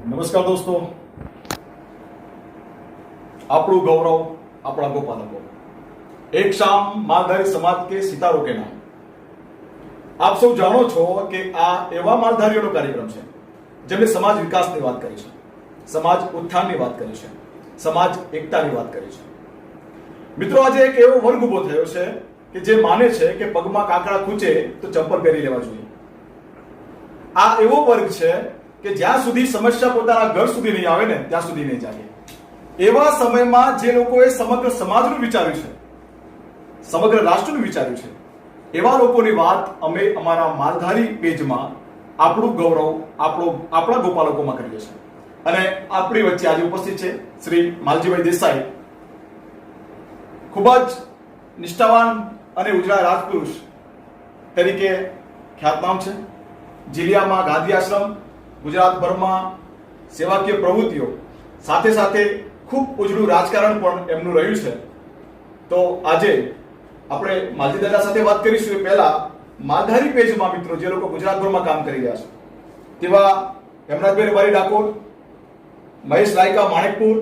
नमस्कार दोस्तों, આપણું ગૌરવ આપણા ગોપાલકો, એક શામ માલધારી સમાજ કે સિતારો કે નામ। આપ સૌ જાણો છો કે આ એવા માલધારીઓનો કાર્યક્રમ છે જેમણે સમાજ વિકાસની વાત કરી છે, સમાજ ઉત્થાનની વાત કરી છે, સમાજ એકતાની વાત કરી છે। મિત્રો, આજે એક એવો વર્ગ ઉભો થયો છે કે જે માને છે કે પગમાં કાકડા ખૂંચે તો ચંપલ પહેરી લેવા જોઈએ। આ એવો વર્ગ છે કે જ્યાં સુધી સમસ્યા પોતાના ઘર સુધી નહીં આવે ને ત્યાં સુધી નહીં જાગે। એવા સમયમાં જે લોકોએ સમગ્ર સમાજનું વિચાર્યું છે, સમગ્ર રાષ્ટ્રનું વિચાર્યું છે, એવા લોકોની વાત અમે અમારા માલધારી પેજમાં આપણું ગૌરવ આપણા ગોપાલકોમાં કરીએ છીએ। અને આપણી વચ્ચે આજે ઉપસ્થિત છે શ્રી માલજીભાઈ દેસાઈ। ખૂબ જ નિષ્ઠાવાન અને ઉજળા રાજપુરુષ તરીકે ખ્યાતનામ છે। જીલિયામાં ગાંધી આશ્રમ, ગુજરાતભરમાં સેવાકીય પ્રવૃત્તિઓ, સાથે સાથે ખૂબ ઉજળું રાજકારણ પણ એમનું રહ્યું છે। તો આજે આપણે માલજી દાદા સાથે વાત કરીશું। એ પહેલા માલધારી પેજમાં મિત્રો જે લોકો ગુજરાતભરમાં કામ કરી રહ્યા છે તેવા હેમરાજભાઈ રબારી ડાકોર, મહેશ લાયકા માણેકપુર,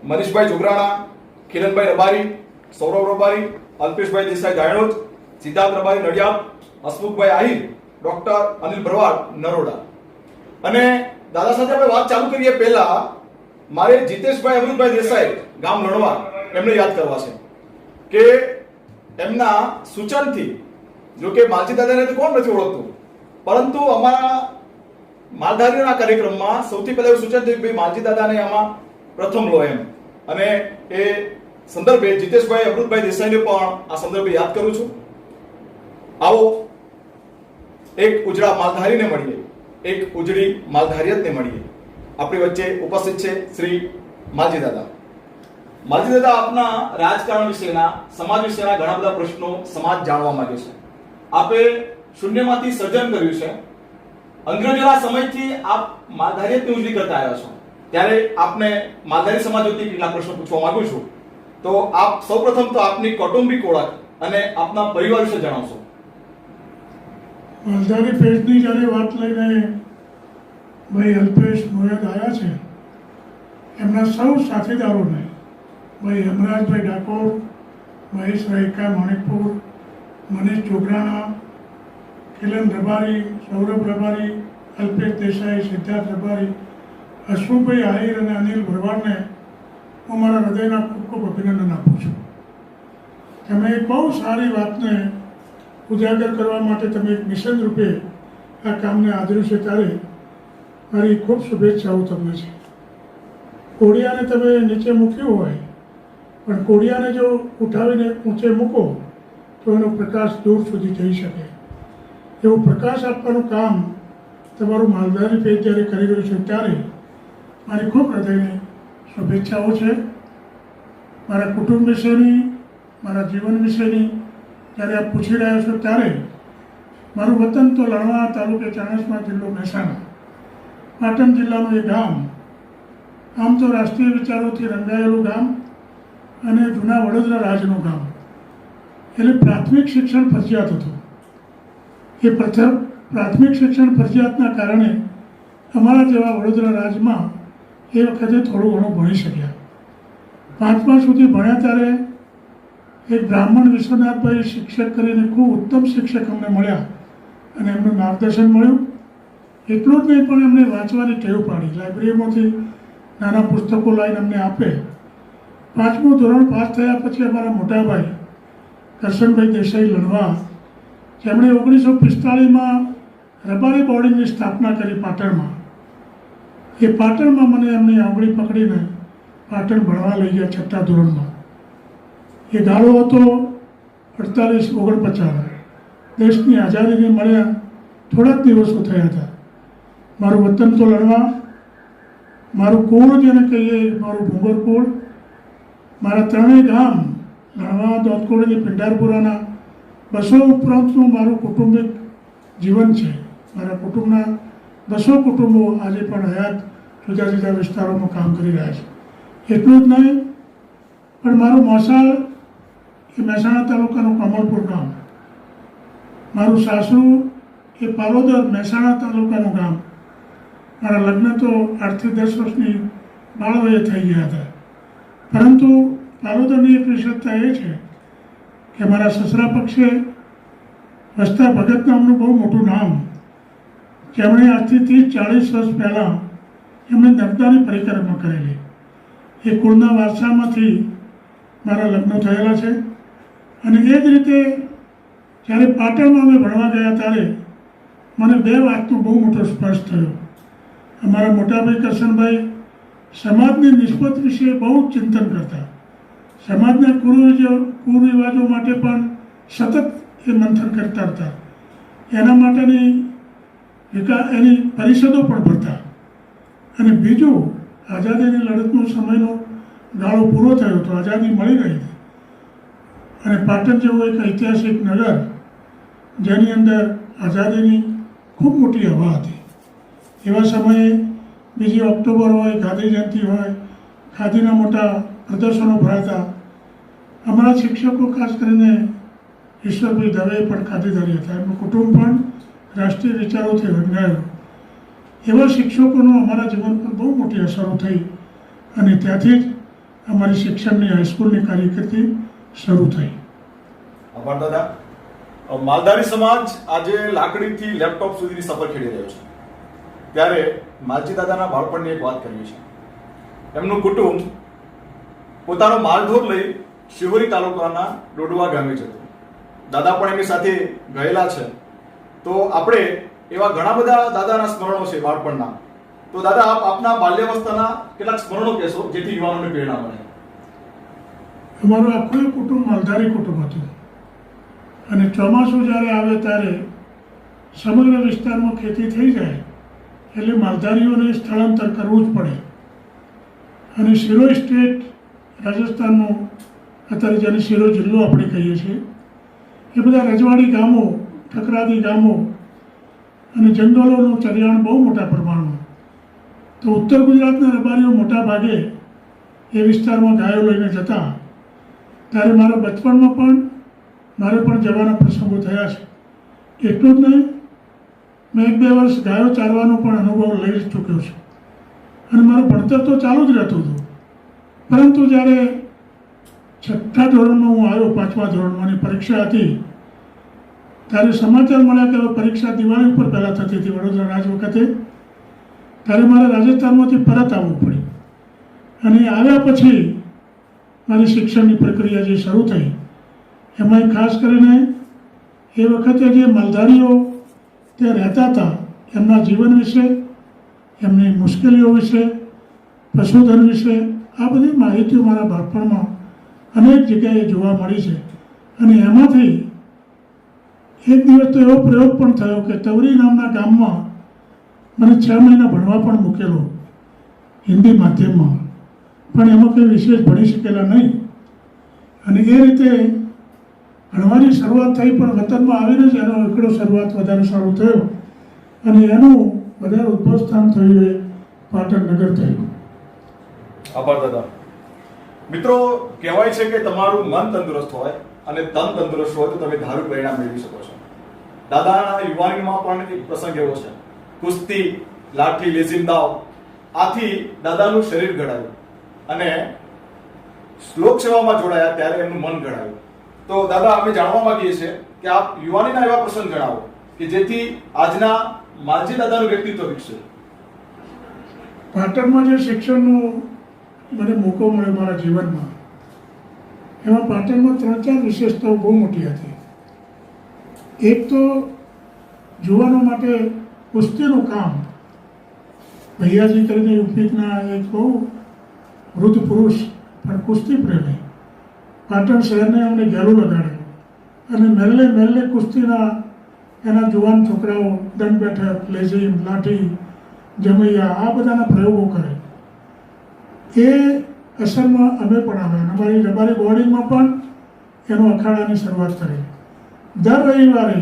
મનીષભાઈ જોગરાણા, કિરણભાઈ રબારી, સૌરવ રબારી, અલ્પેશભાઈ દેસાઈ ગાયણોદ, સિદ્ધાર્થ રબારી નડિયાદ, હસમુખભાઈ આહિર, ડોક્ટર અનિલ ભરવાડ નરોડા। અને દાદા સાથે આપણે વાત ચાલુ કરીએ પહેલા મારે જીતેશભાઈ અમૃતભાઈ દેસાઈ ગામ લણવા એમને યાદ કરવા છે કે એમના સૂચનથી, જો કે માલજી દાદાને તો કોણ નથી ઓળખતું, પરંતુ અમારા માલધારીઓના કાર્યક્રમમાં સૌથી પહેલા એવું સૂચન થયું કે ભાઈ માલજી દાદાને આમાં પ્રથમ લો એમ। અને એ સંદર્ભે જીતેશભાઈ અમૃતભાઈ દેસાઈને પણ આ સંદર્ભે યાદ કરું છું। આવો એક ઉજળા માલધારીને મળીએ, એક ઉજળી માલધારિયતને મળીએ। આપણી વચ્ચે ઉપસ્થિત છે શ્રી માલજી દાદા। માલજી દાદા, આપના રાજકારણ વિશેના, સમાજ વિશેના ઘણા બધા પ્રશ્નો સમાજ જાણવા માંગે છે। આપે શૂન્યમાંથી સર્જન કર્યું છે। અંગ્રેજોના સમયથી આપ માલધારિયતની ઉજળી કરતા આવ્યા છો, ત્યારે આપને માલધારી સમાજ વતી કેટલા પ્રશ્નો પૂછવા માંગુ છું। તો આપ સૌપ્રથમ તો આપની કૌટુંબિક ઓળખ અને આપના પરિવાર વિશે જણાવશો। માલધારી પેજની જ્યારે વાત લઈને ભાઈ અલ્પેશ મોયદ આવ્યા છે, એમના સૌ સાથીદારોને ભાઈ હેમરાજભાઈ ડાકોર, મહેશ રાયકા માણેકપુર, મનીષ જોગરાણા, કિરણ રબારી, સૌરભ રબારી, અલ્પેશ દેસાઈ, સિદ્ધાર્થ રબારી, હસમુખભાઈ આહિર અને અનિલ ભરવાડને હું મારા હૃદયના ખૂબ ખૂબ અભિનંદન આપું છું। તમે એક બહુ સારી વાતને ઉજાગર કરવા માટે તમે એક મિશન રૂપે આ કામને આદર્યું છે, ત્યારે મારી ખૂબ શુભેચ્છાઓ તમને છે। કોડિયાને તમે નીચે મૂક્યું હોય, પણ કોડિયાને જો ઉઠાવીને ઊંચે મૂકો તો એનો પ્રકાશ દૂર સુધી જઈ શકે। એવો પ્રકાશ આપવાનું કામ તમારું માલધારી પેજ જ્યારે કરી રહ્યું છે, ત્યારે મારી ખૂબ હૃદયની શુભેચ્છાઓ છે। મારા કુટુંબ વિશેની, મારા જીવન વિશેની જ્યારે આપ પૂછી રહ્યા છો, ત્યારે મારું વતન તો લણવા તાલુકે ચાણસ્મા, જિલ્લો મહેસાણા, પાટણ જિલ્લાનું એ ગામ, આમ તો રાષ્ટ્રીય વિચારોથી રંગાયેલું ગામ અને જૂના વડોદરા રાજનું ગામ, એટલે પ્રાથમિક શિક્ષણ ફરજિયાત હતું। એ પ્રાથમિક શિક્ષણ ફરજિયાતના કારણે અમારા જેવા વડોદરા રાજમાં એ વખતે થોડું ઘણું ભણી શક્યા। 5મા સુધી ભણ્યા ત્યારે એક બ્રાહ્મણ વિશ્વનાથભાઈ શિક્ષક કરીને ખૂબ ઉત્તમ શિક્ષક અમને મળ્યા અને એમનું માર્ગદર્શન મળ્યું। એટલું જ નહીં, પણ એમને વાંચવાની ટેવ પાડી, લાઇબ્રેરીમાંથી નાના પુસ્તકો લાવીને અમને આપે। 5મું ધોરણ પાસ થયા પછી અમારા મોટાભાઈ કરશનભાઈ દેસાઈ લણવા, જેમણે 1945માં રબારી બોર્ડિંગની સ્થાપના કરી પાટણમાં, એ પાટણમાં મને એમની આંગળી પકડીને પાટણ ભણવા લઈ ગયા 6ઠ્ઠા ધોરણમાં। એ ગાળો હતો 48-49, દેશની આઝાદીને મળ્યા થોડાક દિવસો થયા હતા। મારું વતન તો લણવા, મારું કુળ જેને કહીએ, મારું ભૂંગર કુળ, મારા ત્રણેય ગામ લણવા, દોતકોડ અને પિંડારપુરાના 200 ઉપરાંતનું મારું કુટુંબિક જીવન છે। મારા કુટુંબના 200 કુટુંબો આજે પણ હયાત જુદા જુદા વિસ્તારોમાં કામ કરી રહ્યા છે। એટલું જ નહીં, પણ મારું મોસાળ એ મહેસાણા તાલુકાનું કમલપુર ગામ, મારું સાસરું એ પાલોદર મહેસાણા તાલુકાનું ગામ, મારા લગ્ન તો 8 થી 10 વર્ષની બાળવયે થઈ ગયા હતા, પરંતુ પાલોદરની એક વિશેષતા એ છે કે મારા સસરા પક્ષે વસ્તા ભગત નામનું બહુ મોટું નામ, જેમણે આજથી 30-40 વર્ષ પહેલાં એમણે નર્મદાની પરિક્રમા કરેલી, એ કુળના વારસામાંથી મારા લગ્ન થયેલા છે. અને એ જ રીતે જ્યારે પાટણમાં અમે ભણવા ગયા ત્યારે મને 2 વાતનો બહુ મોટો સ્પર્શ થયો. અમારા મોટાભાઈ કરશનભાઈ સમાજની નિસ્બત વિશે બહુ જ ચિંતન કરતા, સમાજના કુરિવાજો માટે પણ સતત એ મંથન કરતા હતા, એના માટેની એની પરિષદો પણ ભરતા. અને બીજું, આઝાદીની લડતનો સમયનો ગાળો પૂરો થયો હતો, આઝાદી મળી ગઈ હતી, અને પાટણ જેવું એક ઐતિહાસિક નગર જેની અંદર આઝાદીની ખૂબ મોટી હવા હતી, એવા સમયે 2 ઓક્ટોબર હોય, ગાંધી જયંતિ હોય, ખાદીના મોટા પ્રદર્શનો ભરાતા. અમારા શિક્ષકો ખાસ કરીને ઈશ્વરભાઈ દવે પણ ખાદીધારી હતા, એમનું કુટુંબ પણ રાષ્ટ્રીય વિચારોથી રંગાયેલું. એવા શિક્ષકોનો અમારા જીવન પર બહુ મોટી અસરો થઈ, અને ત્યાંથી જ અમારી શિક્ષણની હાઈસ્કૂલની કાર્યકર્તી શરૂ થઈ. આભાર દાદા. માલધારી સમાજ આજે લાકડીથી લેપટોપ સુધીની સફર ખેડી રહ્યો છે, ત્યારે માલજી દાદાના બાળપણની એક વાત કરવી છે. એમનું કુટુંબ પોતાનો માલઢોર લઈ શિહોરી તાલુકાના ડોડવા ગામે જતું. દાદા પણ એમની સાથે ગયેલા છે, તો આપણે એવા ઘણા બધા દાદાના સ્મરણો છે બાળપણના. તો દાદા, આપ આપના બાલ્યાવસ્થાના કેટલાક સ્મરણો કહેશો, જેથી યુવાનોને પ્રેરણા મળે. અમારું આખું કુટુંબ માલધારી કુટુંબ હતું, અને ચોમાસું જ્યારે આવે ત્યારે સમગ્ર વિસ્તારમાં ખેતી થઈ જાય એટલે માલધારીઓને સ્થળાંતર કરવું જ પડે. અને શિરો સ્ટેટ રાજસ્થાનનો, અત્યારે જેને શિરો જિલ્લો આપણે કહીએ છીએ, એ બધા રજવાડી ગામો, ઠકરાદી ગામો અને જંગલોનું ચરિયાણ બહુ મોટા પ્રમાણમાં. તો ઉત્તર ગુજરાતના રબારીઓ મોટા ભાગે એ વિસ્તારમાં ગાયો લઈને જતા. ત્યારે મારા બચપણમાં પણ મારે પણ જવાના પ્રસંગો થયા છે. એટલું જ નહીં, મેં 1-2 વર્ષ ગાયો ચારવાનો પણ અનુભવ લઈ ચૂક્યો છું, અને મારું ભણતર તો ચાલુ જ રહેતું હતું. પરંતુ જ્યારે 6થા ધોરણમાં હું આવ્યો, 5મા ધોરણમાંની પરીક્ષા હતી, ત્યારે સમાચાર મળ્યા કે પરીક્ષા દિવાળી ઉપર પહેલાં થતી હતી વડોદરા રાજ વખતે. ત્યારે મારે રાજસ્થાનમાંથી પરત આવવું પડ્યું, અને આવ્યા પછી મારી શિક્ષણની પ્રક્રિયા જે શરૂ થઈ, એમાં ખાસ કરીને એ વખતે જે માલધારીઓ ત્યાં રહેતા હતા એમના જીવન વિશે, એમની મુશ્કેલીઓ વિશે, પશુધન વિશે, આ બધી માહિતીઓ મારા બાળપણમાં અનેક જગ્યાએ જોવા મળી છે. અને એમાંથી એક દિવસ તો એવો પ્રયોગ પણ થયો કે તવરી નામના ગામમાં મને 6 મહિના ભણવા પણ મૂકેલો હિન્દી માધ્યમમાં, પણ એમાં કંઈ વિશેષ ભણી શકેલા નહીં. અને એ રીતે ભણવાની શરૂઆત થઈ, પણ વતનમાં આવીને જ એનો એકડો શરૂઆત વધારે સારું થયો, અને એનું વધારે ઉદ્ભવ સ્થાન થયું એ પાટણ નગર થયું. આભાર દાદા. મિત્રો, કહેવાય છે કે તમારું મન તંદુરસ્ત હોય અને તન તંદુરસ્ત હોય તો તમે ધારું પરિણામ મેળવી શકો છો. દાદાના યુવાનીમાં પણ એક પ્રસંગ એવો છે, કુસ્તી, લાઠી, લેઝીમ દાવ, આથી દાદાનું શરીર ઘડાયું અને શ્લોક સેવામાં જોડાયા ત્યારે એમનું મન ઘડાયું. તો દાદા, અમે જાણવા માંગીએ છીએ કે આપ યુવાનીના એવા પ્રસંગ જણાવો કે જેથી આજના માલજી દાદાનું વ્યક્તિત્વ વિકસે. પાટણમાં જે શિક્ષણનો મને મોકો મળ્યો મારા જીવનમાં, એમાં પાટણમાં 3-4 વિશેષતાઓ બહુ મોટી હતી. એક તો યુવાનો માટે કુસ્તીનું કામ. ભૈયાજી કરીને યુપીના એક બહુ વૃદ્ધ પુરુષ પણ કુસ્તી પ્રેમી, પાટણ શહેરને એમણે ઘેરું લગાડેલું, અને મહેલે મહેલે કુસ્તીના એના જુવાન છોકરાઓ દંડ બેઠક, લેઝીમ, લાઠી, જમૈયા, આ બધાના પ્રયોગો કરે. એ અસરમાં અમે પણ આવ્યા. અમારી રબારી બોર્ડિંગમાં પણ એનો અખાડાની શરૂઆત કરી. દર રવિવારે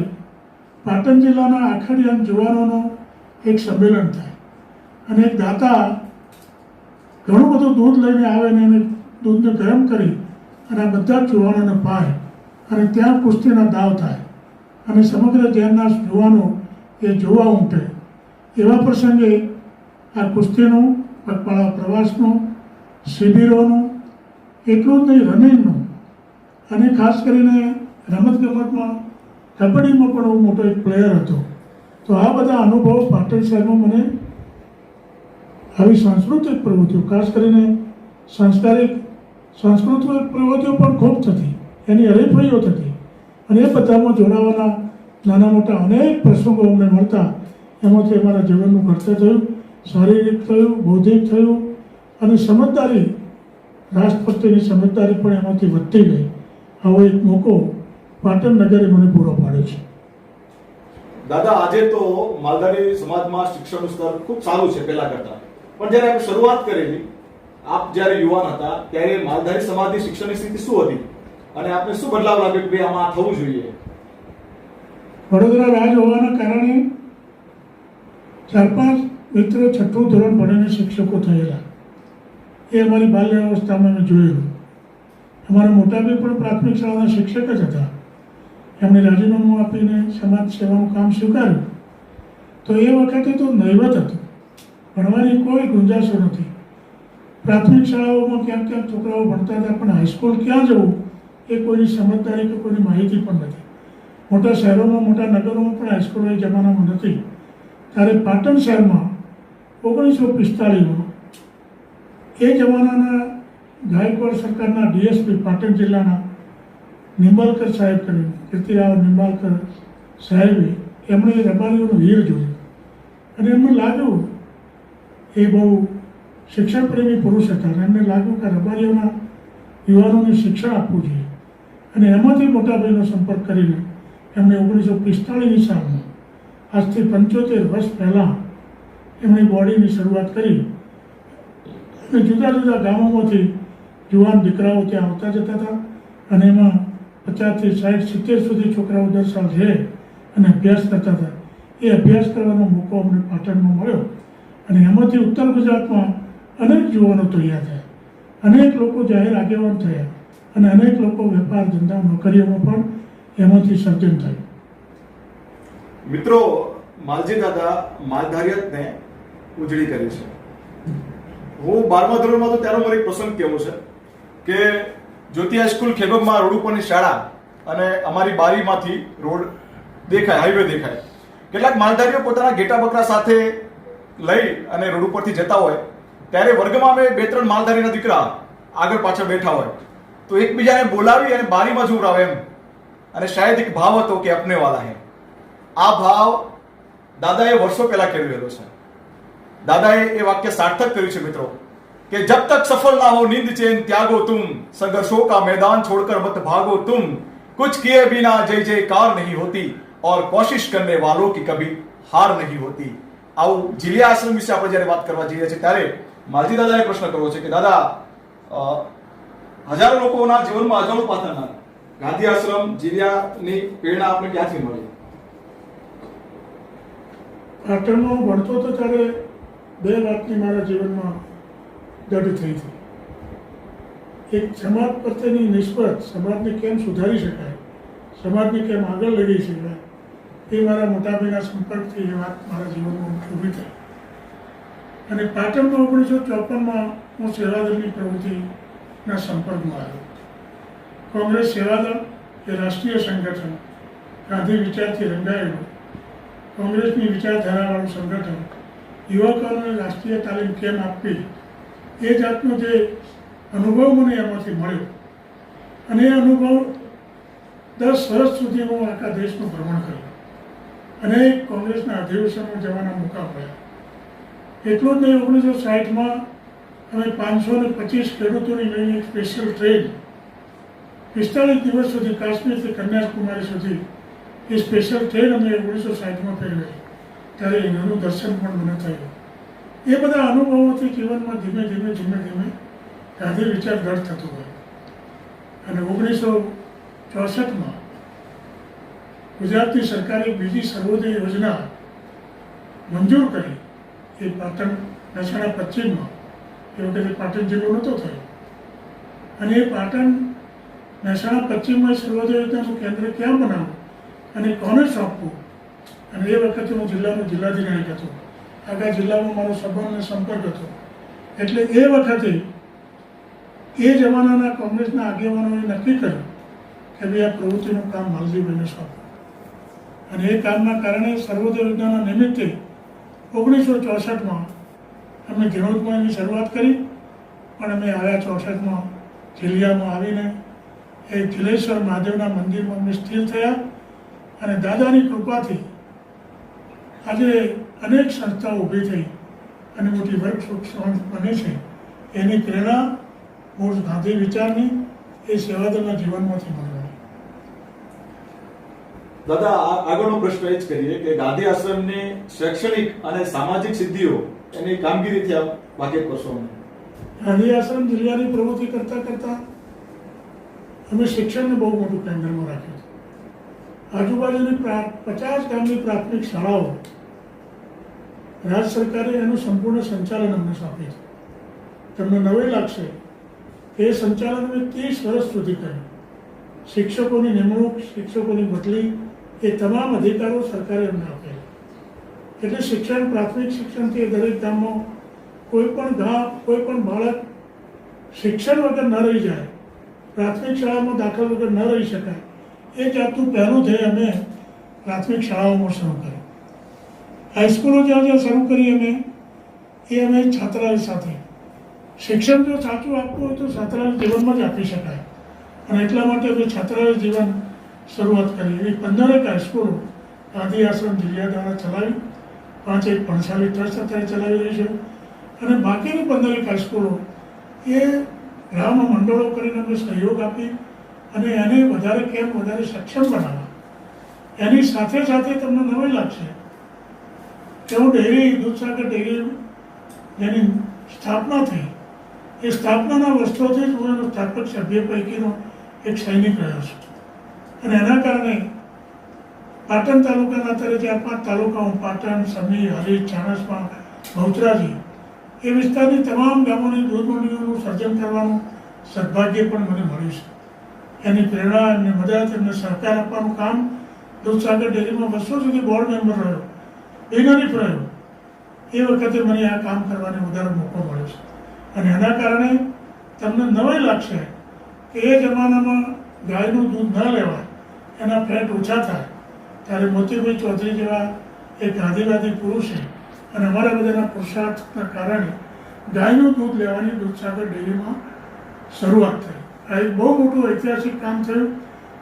પાટણ જિલ્લાના આખાડિયા જુવાનોનું એક સંમેલન થાય, અને એક દાતા ઘણું બધું દૂધ લઈને આવે ને એને દૂધને ગરમ કરી અને આ બધા જ જુવાનોને પાય, અને ત્યાં કુસ્તીના દાવ થાય, અને સમગ્ર શહેરના જુવાનો એ જોવા ઉમટે. એવા પ્રસંગે આ કુસ્તીનું, પગપાળા પ્રવાસનું, શિબિરોનું, એટલું જ નહીં રનિંગનું, અને ખાસ કરીને રમતગમતમાં કબડ્ડીમાં પણ હું મોટો એક પ્લેયર હતો. તો આ બધા અનુભવો પાટણ શહેરમાં મને આવી સાંસ્કૃતિક પ્રવૃત્તિઓ, ખાસ કરીને સાંસ્કૃતિક પ્રવૃત્તિઓ પણ ખૂબ થતી, એની હરીફાઈઓ થતી, અને એ બધામાં જોડાવાના નાના મોટા અનેક પ્રસંગો અમને મળતા. એમાંથી અમારા જીવનનું ઘડતર થયું, શારીરિક થયું, બૌદ્ધિક થયું, અને સમજદારી, રાષ્ટ્ર પ્રત્યેની સમજદારી પણ એમાંથી વધતી ગઈ. આવો એક મોકો પાટણ નગરે મને પૂરો પાડ્યો છે. દાદા, આજે તો માલધારી સમાજમાં શિક્ષણનું સ્તર ખૂબ સારું છે પહેલા કરતા, પણ જ્યારે આપણે શરૂઆત કરેલી, આપ જ્યારે યુવાન હતા ત્યારે માલધારી સમાજની શિક્ષણની સ્થિતિ શું હતી અને આપને શું બદલાવ લાગ્યો કે આમાં થવું જોઈએ? વડોદરા રાજ હોવાના કારણે 4-5 મિત્રો 6ઠું ધોરણ ભણીને શિક્ષકો થયેલા, એ અમારી બાલ્ય અવસ્થામાં મેં જોયેલું. અમારા મોટાભાઈ પણ પ્રાથમિક શાળાના શિક્ષક જ હતા. એમણે રાજીનામું આપીને સમાજ સેવાનું કામ સ્વીકાર્યું. તો એ વખતે તો નહીવત હતું, ભણવાની કોઈ ગુંજાશો નથી. પ્રાથમિક શાળાઓમાં ક્યાંક ક્યાંક છોકરાઓ ભણતા હતા, પણ હાઈસ્કૂલ ક્યાં જવું એ કોઈની સમજદારી કે કોઈની માહિતી પણ નથી. મોટા શહેરોમાં, મોટા નગરોમાં પણ હાઈસ્કૂલ એ જમાનામાં નથી. ત્યારે પાટણ શહેરમાં 1945માં એ જમાનાના ગાયકવાડ સરકારના ડીએસપી પાટણ જિલ્લાના નિંબાલકર સાહેબ કરીને, કીર્તિરાવ નિંબાલકર સાહેબે, એમણે રબારીઓનો વીર જોયો, અને એમને લાગ્યું, એ બહુ શિક્ષણ પ્રેમી પુરુષ હતા, અને એમને લાગ્યું કે રબારીઓના યુવાનોને શિક્ષણ આપવું જોઈએ. અને એમાંથી મોટાભાઈનો સંપર્ક કરીને એમણે 1945ની સાલમાં, આજથી 75 વર્ષ પહેલાં, એમણે બોડીની શરૂઆત કરી. અને જુદા જુદા ગામોમાંથી યુવાન દીકરાઓ ત્યાં આવતા જતા હતા, અને એમાં 50 થી 60, 70 સુધી છોકરાઓ દર સાલ રહે અને અભ્યાસ કરતા હતા. એ અભ્યાસ કરવાનો મોકો અમને પાટણમાં મળ્યો, અને એમાંથી ઉત્તર ગુજરાતમાં અનેક યુવાનો તૈયાર થયા, અનેક લોકો જાહેર આગેવાન થયા, અને અનેક લોકો વેપાર, ધંધા, નોકરીઓમાં પણ એમાંથી સર્જન થયું. મિત્રો, માલજી દાદા માલધારિયતને ઉજળી કરી છે. હું 12મા ધોરણમાં તો ત્યારે મારો એક પ્રસંગ કેવો છે કે જ્યોતિ હાઈસ્કૂલ ખેબમાં રોડ ઉપરની શાળા, અને અમારી બારીમાંથી રોડ દેખાય, હાઈવે દેખાય. કેટલાક માલધારીઓ પોતાના ઘેટા બકરા સાથે લઈ અને રોડ ઉપરથી જતા હોય, ત્યારે વર્ગમાં અમે 2-3 માલધારીના દીકરા આગળ પાછળ બેઠા હોય, તો એકબીજાને બોલાવી અને બારીમાં જોવરાવે એમ, અને શાયદ એક ભાવ હતો કે અપને વાલા હે. આ ભાવ દાદાએ વર્ષો પહેલા કેળવેલો છે. દાદાએ એ વાક્ય સાર્થક કર્યું છે મિત્રો, કે જબ તક સફल ना हो नींद चैन त्यागो तुम, संघर्षों का मैदान छोड़कर मत भागो तुम, कुछ किए बिना जय जयकार नहीं होती, और कोशिश करने वालों की कभी हार नहीं होती. આવું જીલિયા આશ્રમ વિશે આપણે જ્યારે વાત કરવા જઈએ છીએ ત્યારે માલજી દાદાએ પ્રશ્ન કરવો છે કે દાદા, હજારો લોકોના જીવનમાં અજાણું પાત્રના ગાંધી આશ્રમ જીલિયાની પ્રેરણા આપણે ક્યાંથી મળી? પાટણમાં ભણતો હતો ત્યારે 2 વાતની મારા જીવનમાં દઢ થઈ હતી. એક, સમાજ પ્રત્યેની નિસ્બત, સમાજને કેમ સુધારી શકાય, સમાજને કેમ આગળ લઈ જઈ શકાય, એ મારા મોટાભાઈના સંપર્કથી એ વાત મારા જીવનમાં ઊભી થઈ. અને પાટણમાં 1954માં હું સેવાદળની પ્રવૃત્તિના સંપર્કમાં આવ્યો. કોંગ્રેસ સેવાદળ એ રાષ્ટ્રીય સંગઠન, ગાંધી વિચારથી રંગાયેલું, કોંગ્રેસની વિચારધારાવાળું સંગઠન, યુવકોને રાષ્ટ્રીય તાલીમ કેમ આપવી, એ જાતનો જે અનુભવ મને એમાંથી મળ્યો, અને એ અનુભવ 10 વર્ષ સુધી હું આખા દેશનું ભ્રમણ કર્યું, અને કોંગ્રેસના અધિવેશનમાં જવાના મોકા મળ્યા. એટલું જ નહીં, 1960માં અમે 525 ખેડૂતોની લઈને એક સ્પેશિયલ ટ્રેન 45 દિવસ સુધી, કાશ્મીરથી કન્યાકુમારી સુધી એ સ્પેશિયલ ટ્રેન અમે 1960માં ફેરવી. ત્યારે એનું દર્શન પણ મને થયું. એ બધા અનુભવોથી જીવનમાં ધીમે ધીમે ગાંધી વિચાર દૃઢ થતો ગયો. અને 1964માં ગુજરાતની સરકારે બીજી સર્વોદય યોજના મંજૂર કરી. એ પાટણ, મહેસાણા પશ્ચિમમાં, એ વખતે પાટણ જિલ્લો નહોતો થયો, અને એ પાટણ, મહેસાણા પશ્ચિમમાં સર્વોદય યોજનાનું કેન્દ્ર ક્યાં બનાવવું અને કોને સોંપવું, અને એ વખતે હું જિલ્લાનો જિલ્લાધિકારી હતો. આખા જિલ્લામાં મારો સંબંધ અને સંપર્ક હતો. એટલે એ વખતે એ જમાનાના કોંગ્રેસના આગેવાનોએ નક્કી કર્યું કે ભાઈ આ પ્રવૃત્તિનું કામ માલજીભાઈને સોંપો. અને એ કામના કારણે સર્વોદય યોજનાના નિમિત્તે 1964માં અમે ધીણોદમાં એની શરૂઆત કરી. પણ અમે આવ્યા 64માં જીલિયામાં આવીને એ જિલેશ્વર મહાદેવના મંદિરમાં અમે સ્થિર થયા. અને દાદાની કૃપાથી આજે અનેક સંસ્થાઓ ઊભી થઈ અને મોટી વર્કશોપ બને છે. એની પ્રેરણા મૂળ ગાંધી વિચારની એ સેવાદળના જીવનમાંથી મળવાની. દાદા, આગળનો પ્રશ્ન એ જ કરીએ કે ગાંધી આશ્રમની શૈક્ષણિક અને સામાજિક સિદ્ધિઓ એની કામગીરીથી આપ વાકેફ કરશો અમને. ગાંધી આશ્રમ જિલ્લાની પ્રવૃત્તિ કરતાં કરતાં અમે શિક્ષણને બહુ મોટું કેન્દ્રમાં રાખ્યું. આજુબાજુની 50 ગામની પ્રાથમિક શાળાઓ રાજ્ય સરકારે એનું સંપૂર્ણ સંચાલન અમને સોંપ્યું. તમને નવાઈ લાગશે કે એ સંચાલન અમે 30 વર્ષ સુધી કર્યું. શિક્ષકોની નિમણૂક, શિક્ષકોની બદલી, એ તમામ અધિકારો સરકારે અમને આપેલા. એટલે શિક્ષણ, પ્રાથમિક શિક્ષણથી દરેક ગામમાં કોઈ પણ બાળક શિક્ષણ વગર ન રહી જાય, પ્રાથમિક શાળામાં દાખલ વગર ન રહી શકાય, એ જાતનું પહેલું ધ્યેય અમે પ્રાથમિક શાળાઓમાં શરૂ કર્યું. હાઈસ્કૂલો જ્યાં જ્યાં શરૂ કરી અમે છાત્રાલય સાથે. શિક્ષણ જો સાચું આપવું હોય તો છાત્રાલય જીવનમાં જ આપી શકાય. અને એટલા માટે અમે છાત્રાલય જીવન શરૂઆત કરી. એવી 15 હાઈસ્કૂલો ગાંધી આશ્રમ જિલ્લા દ્વારા ચલાવી. 5 એક ભણશાલી ટ્રસ્ટ અત્યારે ચલાવી રહી છે. અને બાકીની 15 હાઈસ્કૂલો એ ગ્રામ મંડળો કરીને અમે સહયોગ આપી અને એને વધારે સક્ષમ બનાવવા. એની સાથે સાથે તમને નવાઈ લાગશે કે હું દૂધસાગર ડેરી જેની સ્થાપના થઈ, એ સ્થાપનાના વર્ષોથી જ હું એનો સ્થાપક સભ્ય પૈકીનો એક સૈનિક રહ્યો છું. અને એના કારણે પાટણ તાલુકાના અત્યારે 4-5 તાલુકાઓ, પાટણ, સમી, હરીજ, ચાણસ્મા, બહુચરાજી, એ વિસ્તારની તમામ ગામોની દૂધ મંડળીઓનું સર્જન કરવાનું સદભાગ્ય પણ મને મળ્યું છે. એની પ્રેરણા, એમને મદદ, એમને સહકાર આપવાનું કામ દૂધસાગર ડેરીમાં વર્ષો સુધી બોર્ડ મેમ્બર રહ્યો, બિનહરીફ રહ્યો. એ વખતે મને આ કામ કરવાનો વધારે મોકો મળ્યો છે. અને એના કારણે તમને નવાઈ લાગશે કે એ જમાનામાં ગાયનું દૂધ ન લેવાય, એના ફેટ ઓછા થાય, ત્યારે મોતીભાઈ ચૌધરી જેવા એક ગાંધીવાદી પુરુષે અને અમારા બધાના પુરુષાર્થના કારણે ગાયનું દૂધ લેવાની દૂધસાગર ડેરીમાં શરૂઆત થઈ. આ એક બહુ મોટું ઐતિહાસિક કામ થયું.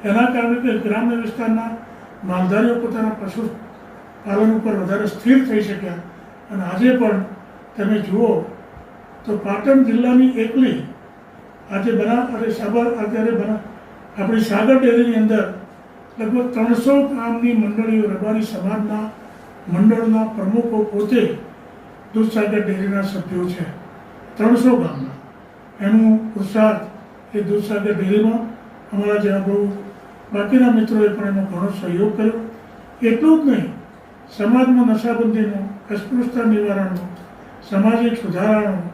એના કારણે કે ગ્રામ્ય વિસ્તારના માલધારીઓ પોતાના પશુ પાલન ઉપર વધારે સ્થિર થઈ શક્યા. અને આજે પણ તમે જુઓ તો પાટણ જિલ્લાની એકલી આજે આપણી સાગર ડેરીની અંદર લગભગ 300 ગામની મંડળીઓ, રબારી સમાજના મંડળના પ્રમુખો પોતે દૂધસાગર ડેરીના સભ્યો છે. 300 ગામના. એનું પુરુષાર્થ એ દૂધસાગર ડેરીમાં અમારા જેવા બહુ બાકીના મિત્રોએ પણ એમાં ઘણો સહયોગ કર્યો. એટલું જ નહીં, સમાજમાં નશાબંધીનું, અસ્પૃશ્યતા નિવારણનું, સામાજિક સુધારણનું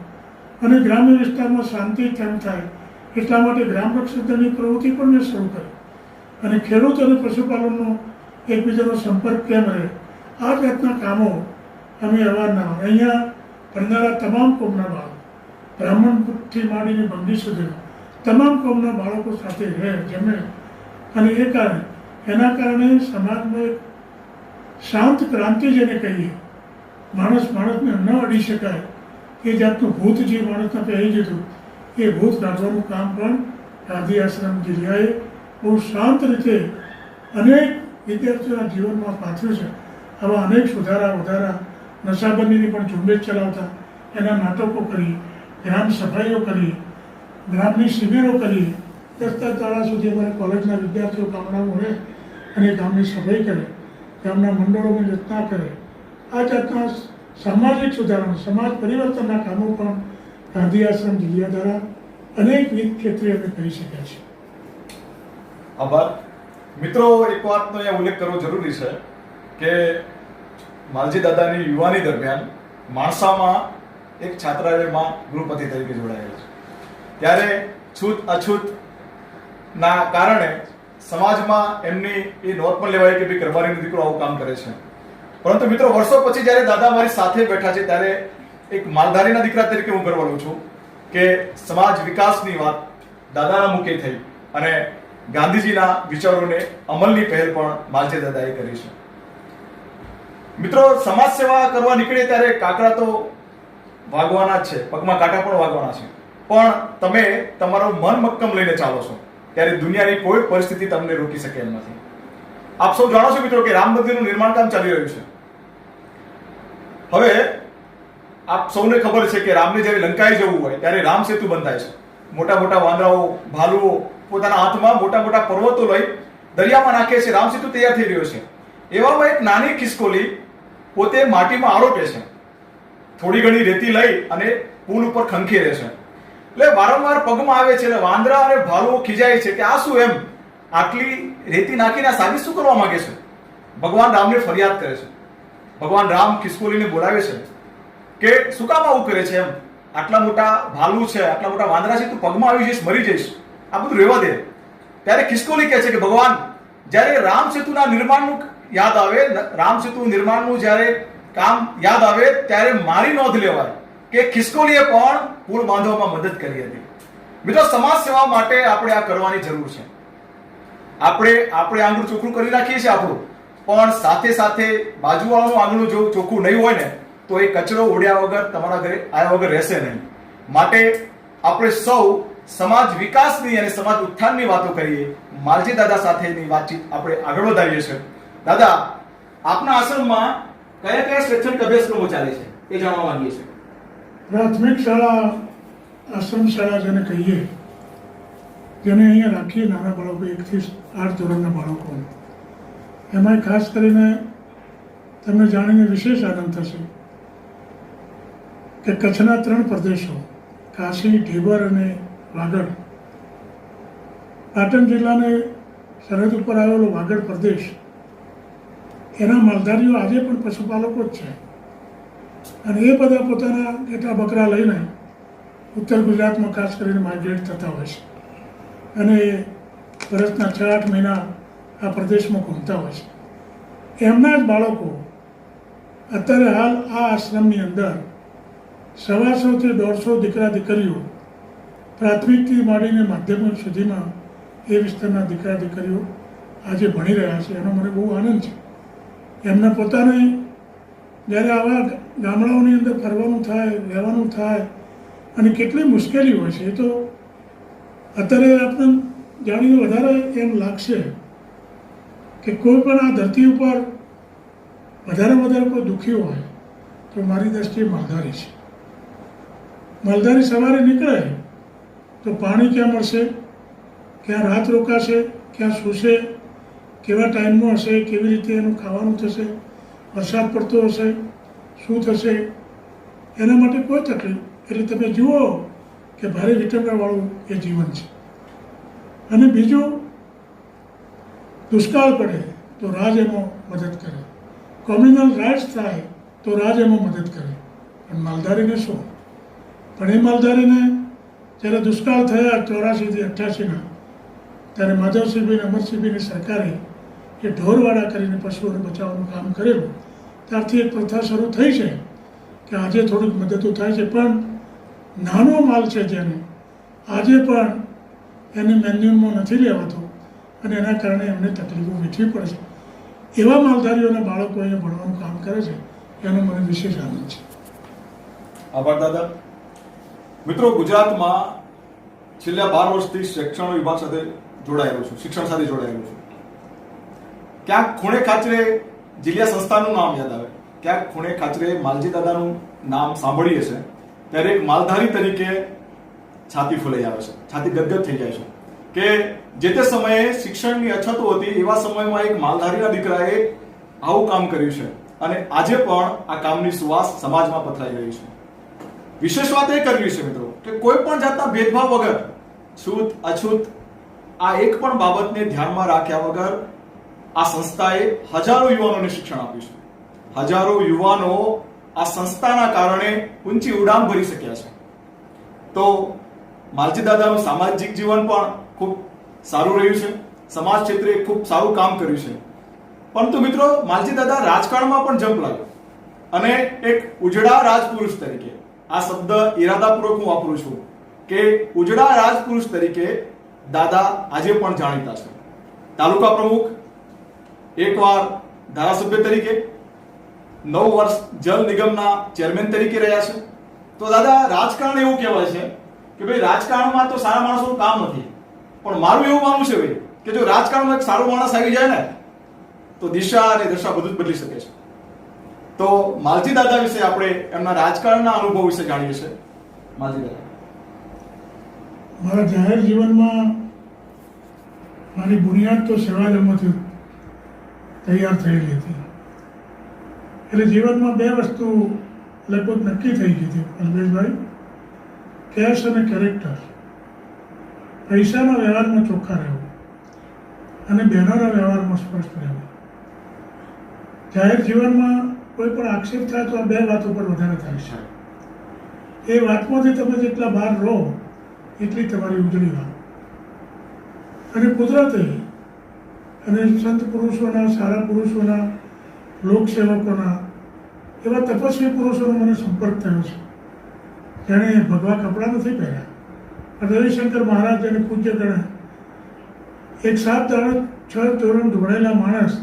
અને ગ્રામ્ય વિસ્તારમાં શાંતિ કેમ થાય એટલા માટે ગ્રામ રક્ષકની પ્રવૃત્તિ પણ મેં શરૂ કરી. અને ખેડૂત અને પશુપાલનનો એકબીજાનો સંપર્ક કેમ રહે, આ જાતના કામો અમે અવારનવાર અહીંયા ભણનારા તમામ કોમના બાળકો, બ્રાહ્મણથી માંડીને બંદી સુધીના તમામ કોમના બાળકો સાથે રહે જમે. અને એના કારણે સમાજમાં એક શાંત ક્રાંતિ જેને કહીએ, માણસને ન અડી શકાય એ જાતનું ભૂત જે માણસને પહેરી દીધું, એ ભૂત કાઢવાનું કામ પણ ગાંધી આશ્રમ જિલ્લાએ બહુ શાંત રીતે અનેક વિદ્યાર્થીઓના જીવનમાં પાથર્યું છે. આવા અનેક સુધારા વધારા, નશાબંધીની પણ ઝુંબેશ ચલાવતા એના નાટકો કરી, ગ્રામ સફાઈઓ કરી, ગ્રામની શિબિરો કરી. 10 દાડા સુધી અમારે કોલેજના વિદ્યાર્થીઓ ગામડામાં રહે અને ગામની સફાઈ કરે, ગામના મંડળોની રચના કરે. આ જાતના સામાજિક સુધારણા, સમાજ પરિવર્તનના કામો પણ ગાંધી આશ્રમ જિલ્લા દ્વારા અનેકવિધ ક્ષેત્રે અમે કરી શક્યા છીએ. આભાર. મિત્રો, એક વાતનો અહીંયા ઉલ્લેખ કરવો જરૂરી છે કે માલજી દાદાની યુવાની દરમિયાન માણસામાં એક છાત્રાલયમાં ગૃહપતિ તરીકે જોડાયેલા છે. ત્યારે છૂત અછૂતના કારણે સમાજમાં એમની એ નોંધ પણ લેવાય કે ભાઈ કરવારીનો દીકરો આવું કામ કરે છે. પરંતુ મિત્રો વર્ષો પછી જ્યારે દાદા મારી સાથે બેઠા છે ત્યારે એક માલધારીના દીકરા તરીકે હું ગર્વ લઉં છું કે સમાજ વિકાસની વાત દાદાના મુખે થઈ અને ગાંધીજીના વિચારોને અમલની પહેલ પણ માલજી દાદાએ કરી છે. મિત્રો, સમાજ સેવા કરવા નીકળે ત્યારે કાંકરા તો વાગવાના જ છે, પગમાં કાંટા પણ વાગવાના છે, પણ તમે તમારું મન મક્કમ લઈને ચાલો છો ત્યારે દુનિયાની કોઈ પરિસ્થિતિ તમને રોકી શકે એમ નથી. આપ સૌ જાણો છો મિત્રો કે રામ મંદિરનું નિર્માણ કામ ચાલી રહ્યું છે. હવે આપ સૌને ખબર છે કે રામને જ્યારે લંકાએ જવું હોય ત્યારે રામ સેતુ બંધાય છે. મોટા મોટા વાંદરાઓ, ભાલુઓ પોતાના હાથમાં મોટા મોટા પર્વતો લઈ દરિયામાં નાખે છે. રામ સેતુ તૈયાર થઈ રહ્યો છે. એવામાં એક નાની ખિસકોલી પોતે માટીમાં આળોટે છે. થોડી ઘણી રેતી લઈ અને પુલ ઉપર ખંખેરે છે. એટલે વારંવાર પગમાં આવે છે. એટલે વાંદરા અને ભાલુઓ ખીજાય છે કે આ શું, એમ આટલી રેતી નાખીને સાબિત શું કરવા માંગે છે? ભગવાન રામને ફરિયાદ કરે છે. ભગવાન રામ ખિસકોલીને બોલાવે છે કે શું કામ આવું કરે છે? એમ આટલા મોટા ભાલુ છે, આટલા મોટા વાંદરા છે, તું પગમાં આવી જઈશ, મરી જઈશ, આ બધું રહેવા દે. ત્યારે ખિસકોલી કહે છે કે ભગવાન, જ્યારે રામ સેતુના નિર્માણનું યાદ આવે, રામ સેતુ નિર્માણનું જ્યારે કામ યાદ આવે ત્યારે મારી નોંધ લેવાય કે ખિસકોલીએ પણ પુલ બાંધવામાં મદદ કરી હતી. મિત્રો, સમાજ સેવા માટે આપણે આ કરવાની જરૂર છે. આપણે આંગણું ચોખ્ખું કરી નાખીએ છીએ આપણું, પણ સાથે સાથે બાજુવાળાનું આંગણું જો ચોખ્ખું નહીં હોય ને તો એ કચરો ઉડ્યા વગર તમારા ઘરે આવ્યા વગર રહેશે નહીં. માટે આપણે સૌ સમાજ વિકાસની અને સમાજ ઉત્થાનની વાતો કરીએ. માલજી દાદા સાથેની વાતચીત આપણે આગળ વધારીએ છીએ. દાદા, આપના આશ્રમમાં કયા કયા શૈક્ષણિક અભ્યાસક્રમો ચાલે છે એ જાણવા માંગીએ છીએ. પ્રાથમિક શાળા, આશ્રમ શાળા જેને કહીએ, જેને અહીંયા રાખીએ નાના બાળકો 1 થી 8 ધોરણના બાળકો, એમાં ખાસ કરીને તમને જાણીને વિશેષ આનંદ થશે કે કચ્છના 3 પ્રદેશો કાશી, ઢેબર અને વાગડ, પાટણ જિલ્લાને સરહદ ઉપર આવેલો વાગડ પ્રદેશ, એના માલધારીઓ આજે પણ પશુપાલકો જ છે. અને એ બધા પોતાના ઘેટા બકરા લઈને ઉત્તર ગુજરાતમાં ખાસ કરીને માઇગ્રેટ થતા હોય છે અને વર્ષના 6-8 મહિના આ પ્રદેશમાં ઘૂમતા હોય છે. એમના જ બાળકો અત્યારે હાલ આ આશ્રમની અંદર 125 થી 150 દીકરા દીકરીઓ પ્રાથમિકથી માંડીને માધ્યમિક સુધીમાં એ વિસ્તારના દીકરા દીકરીઓ આજે ભણી રહ્યા છે. એનો મને બહુ આનંદ છે. એમને પોતાને જ્યારે આવા ગામડાઓની અંદર ફરવાનું થાય, રહેવાનું થાય અને કેટલી મુશ્કેલી હોય છે એ તો અત્યારે આપણે જાણીને વધારે એમ લાગશે કે કોઈ પણ આ ધરતી ઉપર વધારે કોઈ દુઃખી હોય તો મારી દ્રષ્ટિએ માલધારી છે. માલધારી સવારે નીકળે તો પાણી ક્યાં મળશે, ક્યાં રાત રોકાશે, ક્યાં સૂશે, કેવા ટાઈમમાં હશે, કેવી રીતે એનું ખાવાનું થશે, વરસાદ પડતો હશે, શું થશે, એના માટે કોઈ તકલીફ. એટલે તમે જુઓ કે ભારે વિટંબણાવાળું એ જીવન છે. અને બીજું, દુષ્કાળ પડે તો રાજ એમાં મદદ કરે, કોમ્યુનલ રાઇટ્સ થાય તો રાજ એમાં મદદ કરે. પણ માલધારીને શું? પણ એ માલધારીને જ્યારે દુષ્કાળ થયા 84 થી 88ના, ત્યારે માધવસિંહભાઈ, અમરસિંહભાઈની સરકારે એ ઢોરવાડા કરીને પશુઓને બચાવવાનું કામ કરેલું. ત્યારથી એક પ્રથા શરૂ થઈ છે કે આજે થોડીક મદદો થાય છે, પણ નાનો માલ છે જેને આજે પણ એને મેન્યુઅલમાં નથી લેવાતો અને એના કારણે એમને તકલીફો વેઠવી પડે છે. એવા માલધારીઓના બાળકો અહીંયા ભણવાનું કામ કરે છે, એનો મને વિશેષ આનંદ છે. આભાર દાદા. મિત્રો, ગુજરાતમાં છેલ્લા 12 વર્ષથી શિક્ષણ વિભાગ સાથે જોડાયેલો છું, શિક્ષણ સાથે જોડાયેલો છું. ક્યાંક ખૂણે ખાચરે જિલ્લા સંસ્થાનું નામ યાદ આવે, ક્યાંક ખૂણે ખાચરે માલજી દાદાનું નામ સાંભળીએ છે ત્યારે એક માલધારી તરીકે છાતી ફૂલાઈ આવે છે, છાતી ગદગદ થઈ જાય છે કે જે તે સમયે શિક્ષણની અછતો હતી, એવા સમયમાં એક માલધારીના દીકરાએ આવું કામ કર્યું છે અને આજે પણ આ કામની સુવાસ સમાજમાં પથરાઈ રહી છે. વિશેષ વાત એ કરવી છે મિત્રો કે કોઈ પણ જાતના ભેદભાવ વગર, છૂત અછૂત આ એક પણ બાબતને ધ્યાનમાં રાખ્યા વગર આ સંસ્થાએ હજારો યુવાનોને શિક્ષણ આપ્યું છે. હજારો યુવાનો આ સંસ્થાના કારણે ઊંચી ઉડાન ભરી શક્યા છે. તો માલજી દાદાનું સામાજિક જીવન પણ ખૂબ સારું રહ્યું છે, સમાજ ક્ષેત્રે ખૂબ સારું કામ કર્યું છે. પરંતુ મિત્રો માલજી દાદા રાજકારણમાં પણ જંપ લાગ્યો અને એક ઉજળા રાજપુરુષ તરીકે, આ શબ્દ ઈરાદાપૂર્વક હું વાપરું છું કે ઉજળા રાજપુરુષ તરીકે દાદા આજે પણ જાણીતા છે. તાલુકા પ્રમુખ, એકવાર ધારાસભ્ય તરીકે, 9 વર્ષ જલ નિગમના ચેરમેન તરીકે રહ્યા છે. તો દાદા, રાજકારણ એવું કહેવાય છે કે ભાઈ રાજકારણમાં તો સારા માણસોનું કામ નથી, પણ મારું એવું માનવું છે ભાઈ કે જો રાજકારણમાં એક સારો માણસ આવી જાય ને તો દિશા અને દશા બધું જ બદલી શકે છે. તો માલજી દાદા વિશે આપણે એમના રાજકારણના અનુભવ વિશે જાણીએ છીએ. માલજી દાદા, મારા જાહેર જીવનમાં મારી બુનિયાદ તો સેવાદળમાંથી તૈયાર થયેલી હતી. એટલે જીવનમાં 2 વસ્તુ લગભગ નક્કી થઈ ગઈ હતી અલ્પેશભાઈ, કેશ અને કેરેક્ટર. પૈસાના વ્યવહારમાં ચોખ્ખા રહેવું અને બહેનોના વ્યવહારમાં સ્પષ્ટ રહેવું. જાહેર જીવનમાં કોઈ પણ આક્ષેપ થાય તો આ 2 વાતો પર વધારે થાય છે. એ વાતમાંથી તમે જેટલા બહાર રહો એટલી તમારી ઉજળી વાત. અને કુદરતે અને સંત પુરુષોના, સારા પુરુષોના, લોકસેવકોના, એવા તપસ્વી પુરુષોનો મને સંપર્ક થયો છે જેણે ભગવા કપડાં નથી પહેર્યા. રવિશંકર મહારાજ જેને પૂજ્ય ગણે, એક 7 ધોરણ 6 ધોરણ ધોળેલા માણસ,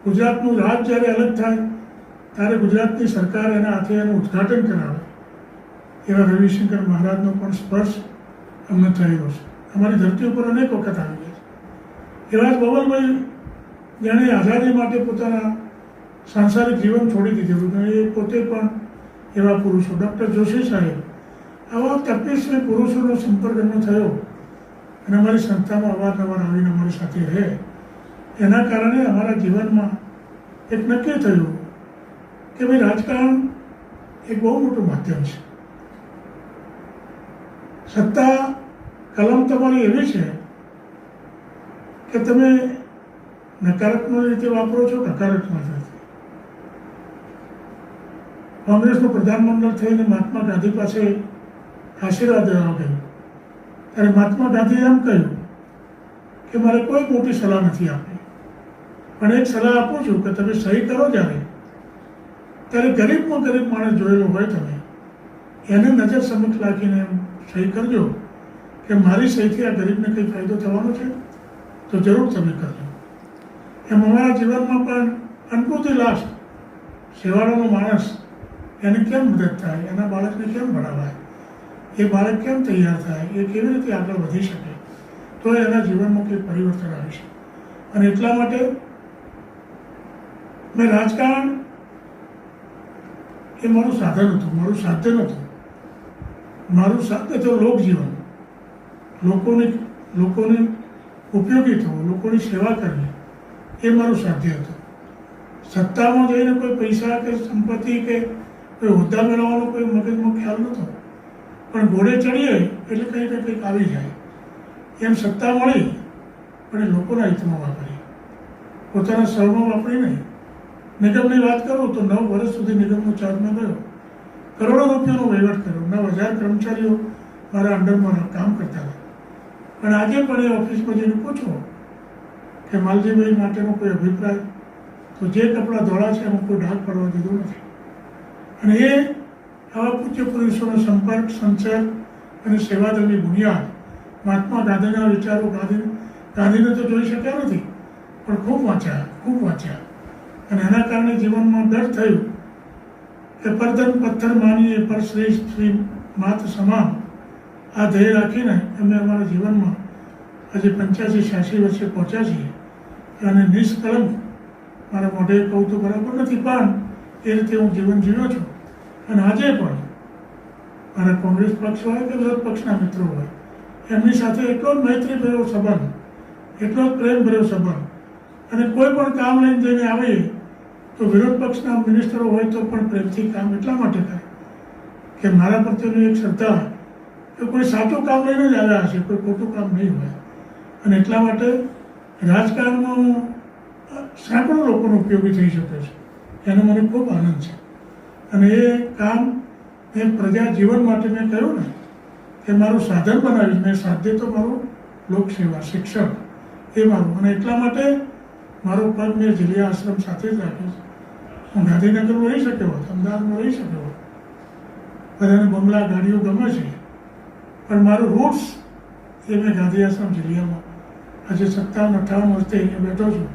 ગુજરાતનું રાજ જ્યારે અલગ થાય ત્યારે ગુજરાતની સરકાર એના હાથે એનું ઉદ્ઘાટન કરાવે, એવા રવિશંકર મહારાજનો પણ સ્પર્શ અમને થયેલો છે. અમારી ધરતી ઉપર અનેક વખત આવી ગયા છે. એવા જ બબલભાઈ જેણે આઝાદી માટે પોતાના સાંસારિક જીવન છોડી દીધેલું, એ પોતે પણ એવા પુરુષો. ડૉક્ટર જોશી સાહેબ, આવા તપસ્વી પુરુષોનો સંપર્ક એમનો થયો અને અમારી સંસ્થામાં અવારનવાર આવીને અમારી સાથે રહે. એના કારણે અમારા જીવનમાં એક નક્કી થયું કે ભાઈ રાજકારણ એક બહુ મોટું માધ્યમ છે. સત્તા કલમ તમારી એવી છે કે તમે નકારાત્મક રીતે વાપરો છો, હકારાત્મક રીતે. કોંગ્રેસનું પ્રધાનમંત્રી થઈને મહાત્મા ગાંધી પાસે આશીર્વાદ લેવા ગયું ત્યારે મહાત્મા ગાંધીએ એમ કહ્યું કે મારે કોઈ મોટી સલાહ નથી આપી, પણ એક સલાહ આપું છું કે તમે સહી કરો ત્યારે ગરીબમાં ગરીબ માણસ જોયેલો હોય તમે એને નજર સમક્ષ રાખીને એમ સહી કરજો કે મારી સહીથી આ ગરીબને કંઈ ફાયદો થવાનો છે તો જરૂર તમે કરજો. એમ અમારા જીવનમાં પણ અનપૂરતી લાશ, સેવાળાનો માણસ, એને કેમ મદદ થાય, એના બાળકને કેમ ભણાવાય, એ બાળક કેમ તૈયાર થાય, એ કેવી રીતે આગળ વધી શકે તો એના જીવનમાં કંઈક પરિવર્તન આવી શકે. અને એટલા માટે મેં રાજકારણ એ મારું સાધન હતું, મારું સાધ્ય નહોતું. મારું સાધ્ય તો લોકજીવન, લોકોને ઉપયોગી થવું, લોકોની સેવા કરવી, એ મારું સાધ્ય હતું. સત્તામાં જઈને કોઈ પૈસા કે સંપત્તિ કે કોઈ હોદ્દા મેળવવાનો કોઈ મગજમાં ખ્યાલ નહોતો, પણ ઘોડે ચડીએ એટલે કંઈક ને કંઈક આવી જાય. એમ સત્તા મળી પણ એ લોકોના હિતમાં વાપરી, પોતાના સર્વમાં વાપરી નહીં. નિગમની વાત કરું તો 9 વર્ષ સુધી નિગમનો ચાર્જમાં ગયો, કરોડો રૂપિયાનો વહીવટ કર્યો, 9,000 કર્મચારીઓ મારા અંડરમાં કામ કરતા હતા. પણ આજે પણ એ ઓફિસમાં જઈને પૂછો કે માલજીભાઈ માટેનો કોઈ અભિપ્રાય, તો જે કપડાં ધોળા છે એમાં કોઈ ડાઘ પડવા દીધું નથી. અને એ આવા પૂજ્ય પુરુષોનો સંપર્ક, સંચાર અને સેવાદળની બુનિયાદ, મહાત્મા ગાંધીના વિચારો, ગાંધીને તો જોઈ શક્યા નથી પણ ખૂબ વાંચ્યા. અને એના કારણે જીવનમાં ડર થયું કે પરધન પથ્થર માનીએ પર શ્રેષ્ઠ શ્રી માત સમાન, આ ધ્યેય રાખીને અમે અમારા જીવનમાં આજે 85-86 વર્ષે પહોંચ્યા છીએ. અને નિષ્કલંક, મારા મોઢે કહું તો બરાબર નથી પણ એ રીતે હું જીવન જીવ્યો છું. અને આજે પણ મારા કોંગ્રેસ પક્ષ હોય કે વિરોધ પક્ષના મિત્રો હોય, એમની સાથે એટલો જ મૈત્રીભર્યો સંબંધ, એટલો જ પ્રેમભર્યો સંબંધ. અને કોઈ પણ કામ લઈને જઈને આવીએ તો વિરોધ પક્ષના મિનિસ્ટરો હોય તો પણ પ્રેમથી કામ એટલા માટે થાય કે મારા પ્રત્યેની એક શ્રદ્ધા કે કોઈ સાચું કામ લઈને જ આવ્યા હશે, કોઈ ખોટું કામ નહીં હોય. અને એટલા માટે રાજકારણમાં સેંકડો લોકોનો ઉપયોગી થઈ શકે છે, એનો મને ખૂબ આનંદ છે. અને એ કામ એ પ્રજા જીવન માટે મેં કહ્યું ને કે મારું સાધન બનાવ્યું. મેં સાધ્ય તો મારું લોકસેવા, શિક્ષણ એ મારું. અને એટલા માટે મારો પગ મેં જીલિયા આશ્રમ સાથે જ રાખ્યો છે. હું ગાંધીનગરમાં રહી શક્યો હોત, અમદાવાદમાં રહી શક્યો હોત, બધાને બંગલા ગાડીઓ ગમે છે, પણ મારું રૂટ્સ એ મેં ગાંધી આશ્રમ જીલિયામાં આજે 57-58 વર્ષથી અહીંયા બેઠો છું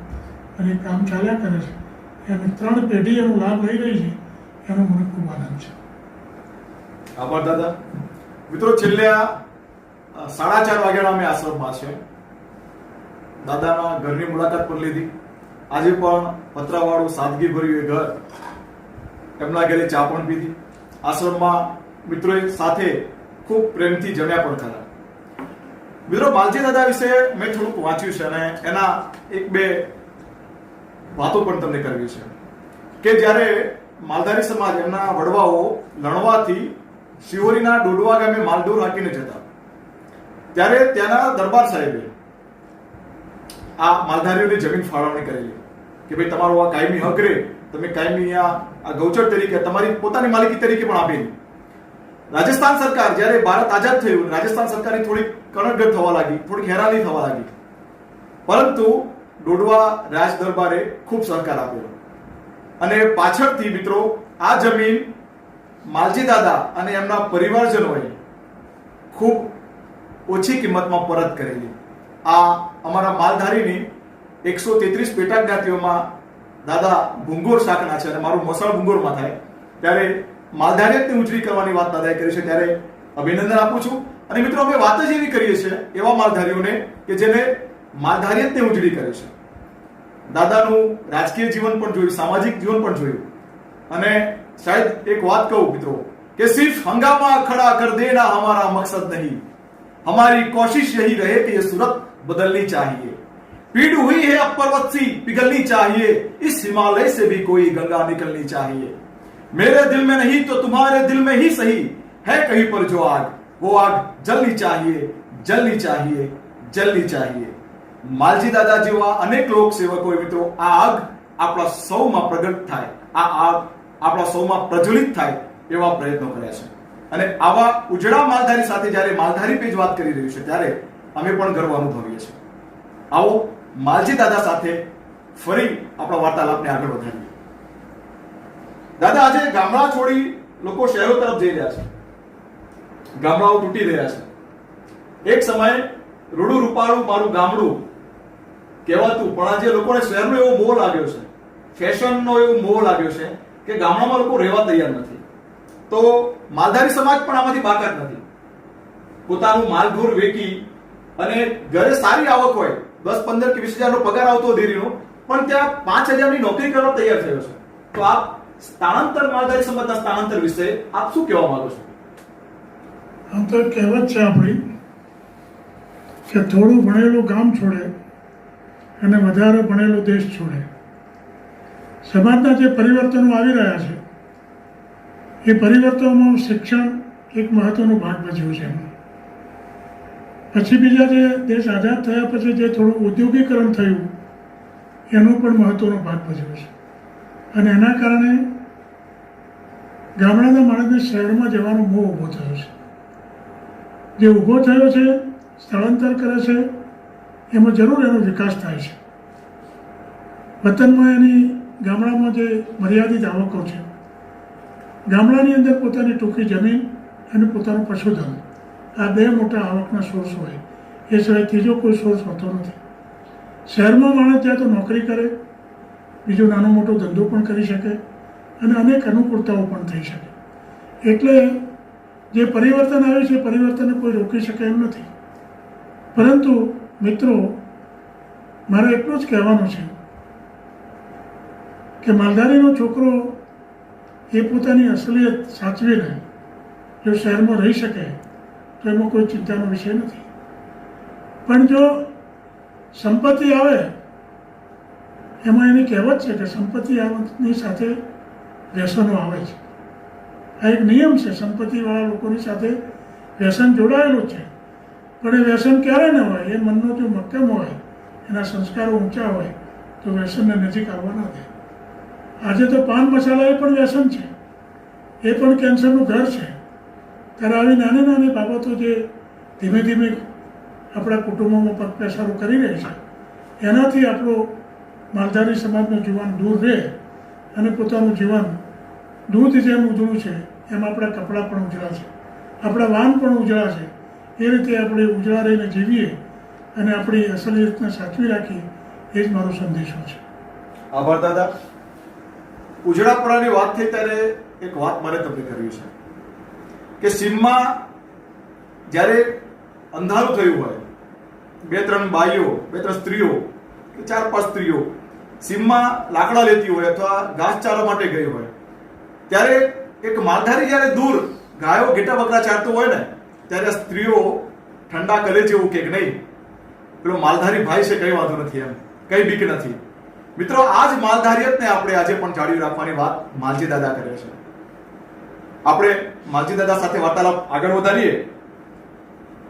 અને કામ ચાલ્યા કરે છે. એની 3 પેઢી એનો લાભ લઈ રહી છે, એનો મને ખૂબ આનંદ છે. આભાર દાદા. મિત્રો, છેલ્લે 4:30 વાગ્યાના અમે આશ્રમમાં છે. દાદાના ઘરની મુલાકાત પણ લીધી. આજે પણ પતરાવાળું સાદગીભર્યું એ ઘર, એમના ઘરે ચા પણ પીધી. આશ્રમમાં મિત્રોએ સાથે ખૂબ પ્રેમથી જમ્યા પણ ખરા. મિત્રો, માલજી દાદા વિશે મેં થોડુંક વાંચ્યું છે અને એના 1-2 વાતો પણ તમને કરવી છે કે જ્યારે માલધારી સમાજ એમના વડવાઓ લણવાથી શિહોરીના ડોડવા ગામે માલઢોર હાંકીને જતા, ત્યારે ત્યાંના દરબાર સાહેબે આ માલધારીઓની જમીન ફાળવણી કરેલી કે ભાઈ તમારો આ કાયમી હક રે, તમે કાયમી આ ગૌચર તરીકે તમારી પોતાની માલિકી તરીકે પણ આપેલી. રાજસ્થાન સરકાર જ્યારે ભારત આઝાદ થયું, રાજસ્થાન સરકારની થોડીક કણગત થવા લાગી, થોડીક હેરાની થવા લાગી, પરંતુ ડોડવા રાજ દરબારે ખૂબ સહકાર આપ્યો અને પાછળથી મિત્રો આ જમીન માલજી દાદા અને એમના પરિવારજનોએ ખૂબ ઓછી કિંમતમાં પરત કરેલી. આ અમારા માલધારીની 133 પેટા જ્ઞાતિઓમાં દાદા ભુંગોર શાખના છે અને મારું મસળ ભુંગોરમાં થાય, ત્યારે માલધારિયતની ઉજળી કરવાની વાત દાદાએ કરી છે, ત્યારે અભિનંદન આપું છું. અને મિત્રો, અમે વાત જ એવી કરીએ છીએ એવા માલધારીઓને કે જેને માલધારિયતને ઉજળી કરે છે. દાદાનું રાજકીય જીવન પણ જોયું, સામાજિક જીવન પણ જોયું. અને શાયદ એક વાત કહું મિત્રો કે સિર્ફ હંગાमा खड़ा कर देना हमारा मकसद नहीं, हमारी कोशिश यही रहे कि ये सूरत बदलनी चाहिए, पीड़ हुई है अब पर्वत सी पिघलनी चाहिए, इस हिमालय से भी कोई गंगा निकलनी चाहिए, मेरे दिल में नहीं तो तुम्हारे दिल में ही सही है कहीं पर जो आग, वो आग जलनी चाहिए, जलनी चाहिए, जलनी चाहिए. માલજી દાદા જેવા અનેક લોક સેવકોએ મિત્રો આ આગ આપણા સૌમાં પ્રગટ થાય, આ આગ આપણા સૌમાં પ્રજ્વલિત થાય એવા પ્રયત્નો કર્યા છે. અને આવા ઉજળા માલધારી સાથે જ્યારે માલધારી પેજ વાત કરી રહ્યું છે ત્યારે અમે પણ ગર્વ અનુભવીએ છીએ. આવો માલજી દાદા સાથે ફરી આપણા વાર્તાલાપને આગળ વધારીએ. દાદા, આજે ગામડા છોડી લોકો શહેરો તરફ જઈ રહ્યા છે, ગામડાઓ તૂટી રહ્યા છે. એક સમયે રૂડું રૂપાળું મારું ગામડું કહેવાતું, પણ આજે લોકોને શહેરનો એવો મોહ લાગ્યો છે, ફેશનનો એવો મોહ લાગ્યો છે કે ગામડામાં લોકો રહેવા તૈયાર નથી. તો માલધારી સમાજ પણ આમાંથી બાકાત નથી. પોતાનું માલઢોર વેચી અને ઘરે સારી આવક હોય, 10, 15 કે 20 હજારનો પગાર આવતો દેરીનો, પણ ત્યાં 5,000ની નોકરી કરવા તૈયાર થયો છે. તો આપ સ્થાનાંતર, માલધારી સમાજના સ્થાનાંતર વિશે આપ શું કહેવા માંગો છો? આમ તો કહેવત છે આપણી કે થોડું ભણેલું ગામ છોડે અને વધારે ભણેલો દેશ છોડે. સમાજના જે પરિવર્તનો આવી રહ્યા છે એ પરિવર્તનોમાં શિક્ષણ એક મહત્વનો ભાગ ભજવ્યો છે. પછી બીજા જે દેશ આઝાદ થયા પછી જે થોડું ઔદ્યોગિકરણ થયું એનો પણ મહત્વનો ભાગ ભજવ્યો છે. અને એના કારણે ગામડાના માણસને શહેરમાં જવાનો મોહ ઊભો થયો છે. જે ઊભો થયો છે, સ્થળાંતર કરે છે, એમાં જરૂર એનો વિકાસ થાય છે. વતનમાં એની ગામડામાં જે મર્યાદિત આવકો છે, ગામડાની અંદર પોતાની ટૂંકી જમીન અને પોતાનું પશુધન, આ 2 મોટા આવકના સોર્સ હોય, એ સિવાય ત્રીજો કોઈ સોર્સ હોતો નથી. શહેરમાં માણસ જાય તો નોકરી કરે, બીજો નાનો મોટો ધંધો પણ કરી શકે અને અનેક અનુકૂળતાઓ પણ થઈ શકે. એટલે જે પરિવર્તન આવે છે, પરિવર્તનને કોઈ રોકી શકે એમ નથી. પરંતુ મિત્રો, મારે એટલું જ કહેવાનું છે કે માલધારીનો છોકરો એ પોતાની અસલિયત સાચવીને જો શહેરમાં રહી શકે તો એમાં કોઈ ચિંતાનો વિષય નથી. પણ જો સંપત્તિ આવે, એમાં એની કહેવત છે કે સંપત્તિ આવવાની સાથે વ્યસનો આવે છે. આ એક નિયમ છે, સંપત્તિવાળા લોકોની સાથે વ્યસન જોડાયેલું છે. પણ એ વ્યસન ક્યારે ન હોય, એ મનનો જો મક્કમ હોય, એના સંસ્કારો ઊંચા હોય તો વ્યસનને નજીક આવવા ના દે. આજે તો પાન મસાલા એ પણ વ્યસન છે, એ પણ કેન્સરનું ઘર છે. ત્યારે આવી નાની નાની બાબતો જે ધીમે ધીમે આપણા કુટુંબોમાં પગપેસારો કરી રહી છે, એનાથી આપણો માલધારી સમાજનું જીવન દૂર રહે અને પોતાનું જીવન દૂધ જેમ ઉજળું છે એમ આપણા કપડાં પણ ઉજળા છે, આપણા વાહન પણ ઉજળા છે. એ રીતે આપણે ઉજળા રહીને જીવીએ અને આપણી અસલિયતને સાચવી રાખીએ, એ જ મારો સંદેશો છે. આભાર દાદા. ઉજળાપણાની વાત થઈ ત્યારે એક વાત મારે તમને કરવી છે કે સીમમાં જ્યારે અંધારું થયું હોય, 2-3 બાઈઓ, 2-3 સ્ત્રીઓ કે 4-5 સ્ત્રીઓ સીમમાં લાકડા લેતી હોય અથવા ઘાસચારો માટે ગઈ હોય, ત્યારે એક માલધારી જ્યારે દૂર ગાયો ઘેટા બકરા ચારતો હોય ને, ત્યારે સ્ત્રીઓ ઠંડા કરે છે એવું કે નહીં, પેલો માલધારી ભાઈ છે, કઈ વાંધો નથી, એમ કઈ બીક નથી. મિત્રો, આ જ માલધારિયતને આપણે આજે પણ જાળવી રાખવાની વાત માલજી દાદા કરે છે. આપણે માલજી દાદા સાથે વાર્તાલાપ આગળ વધારીએ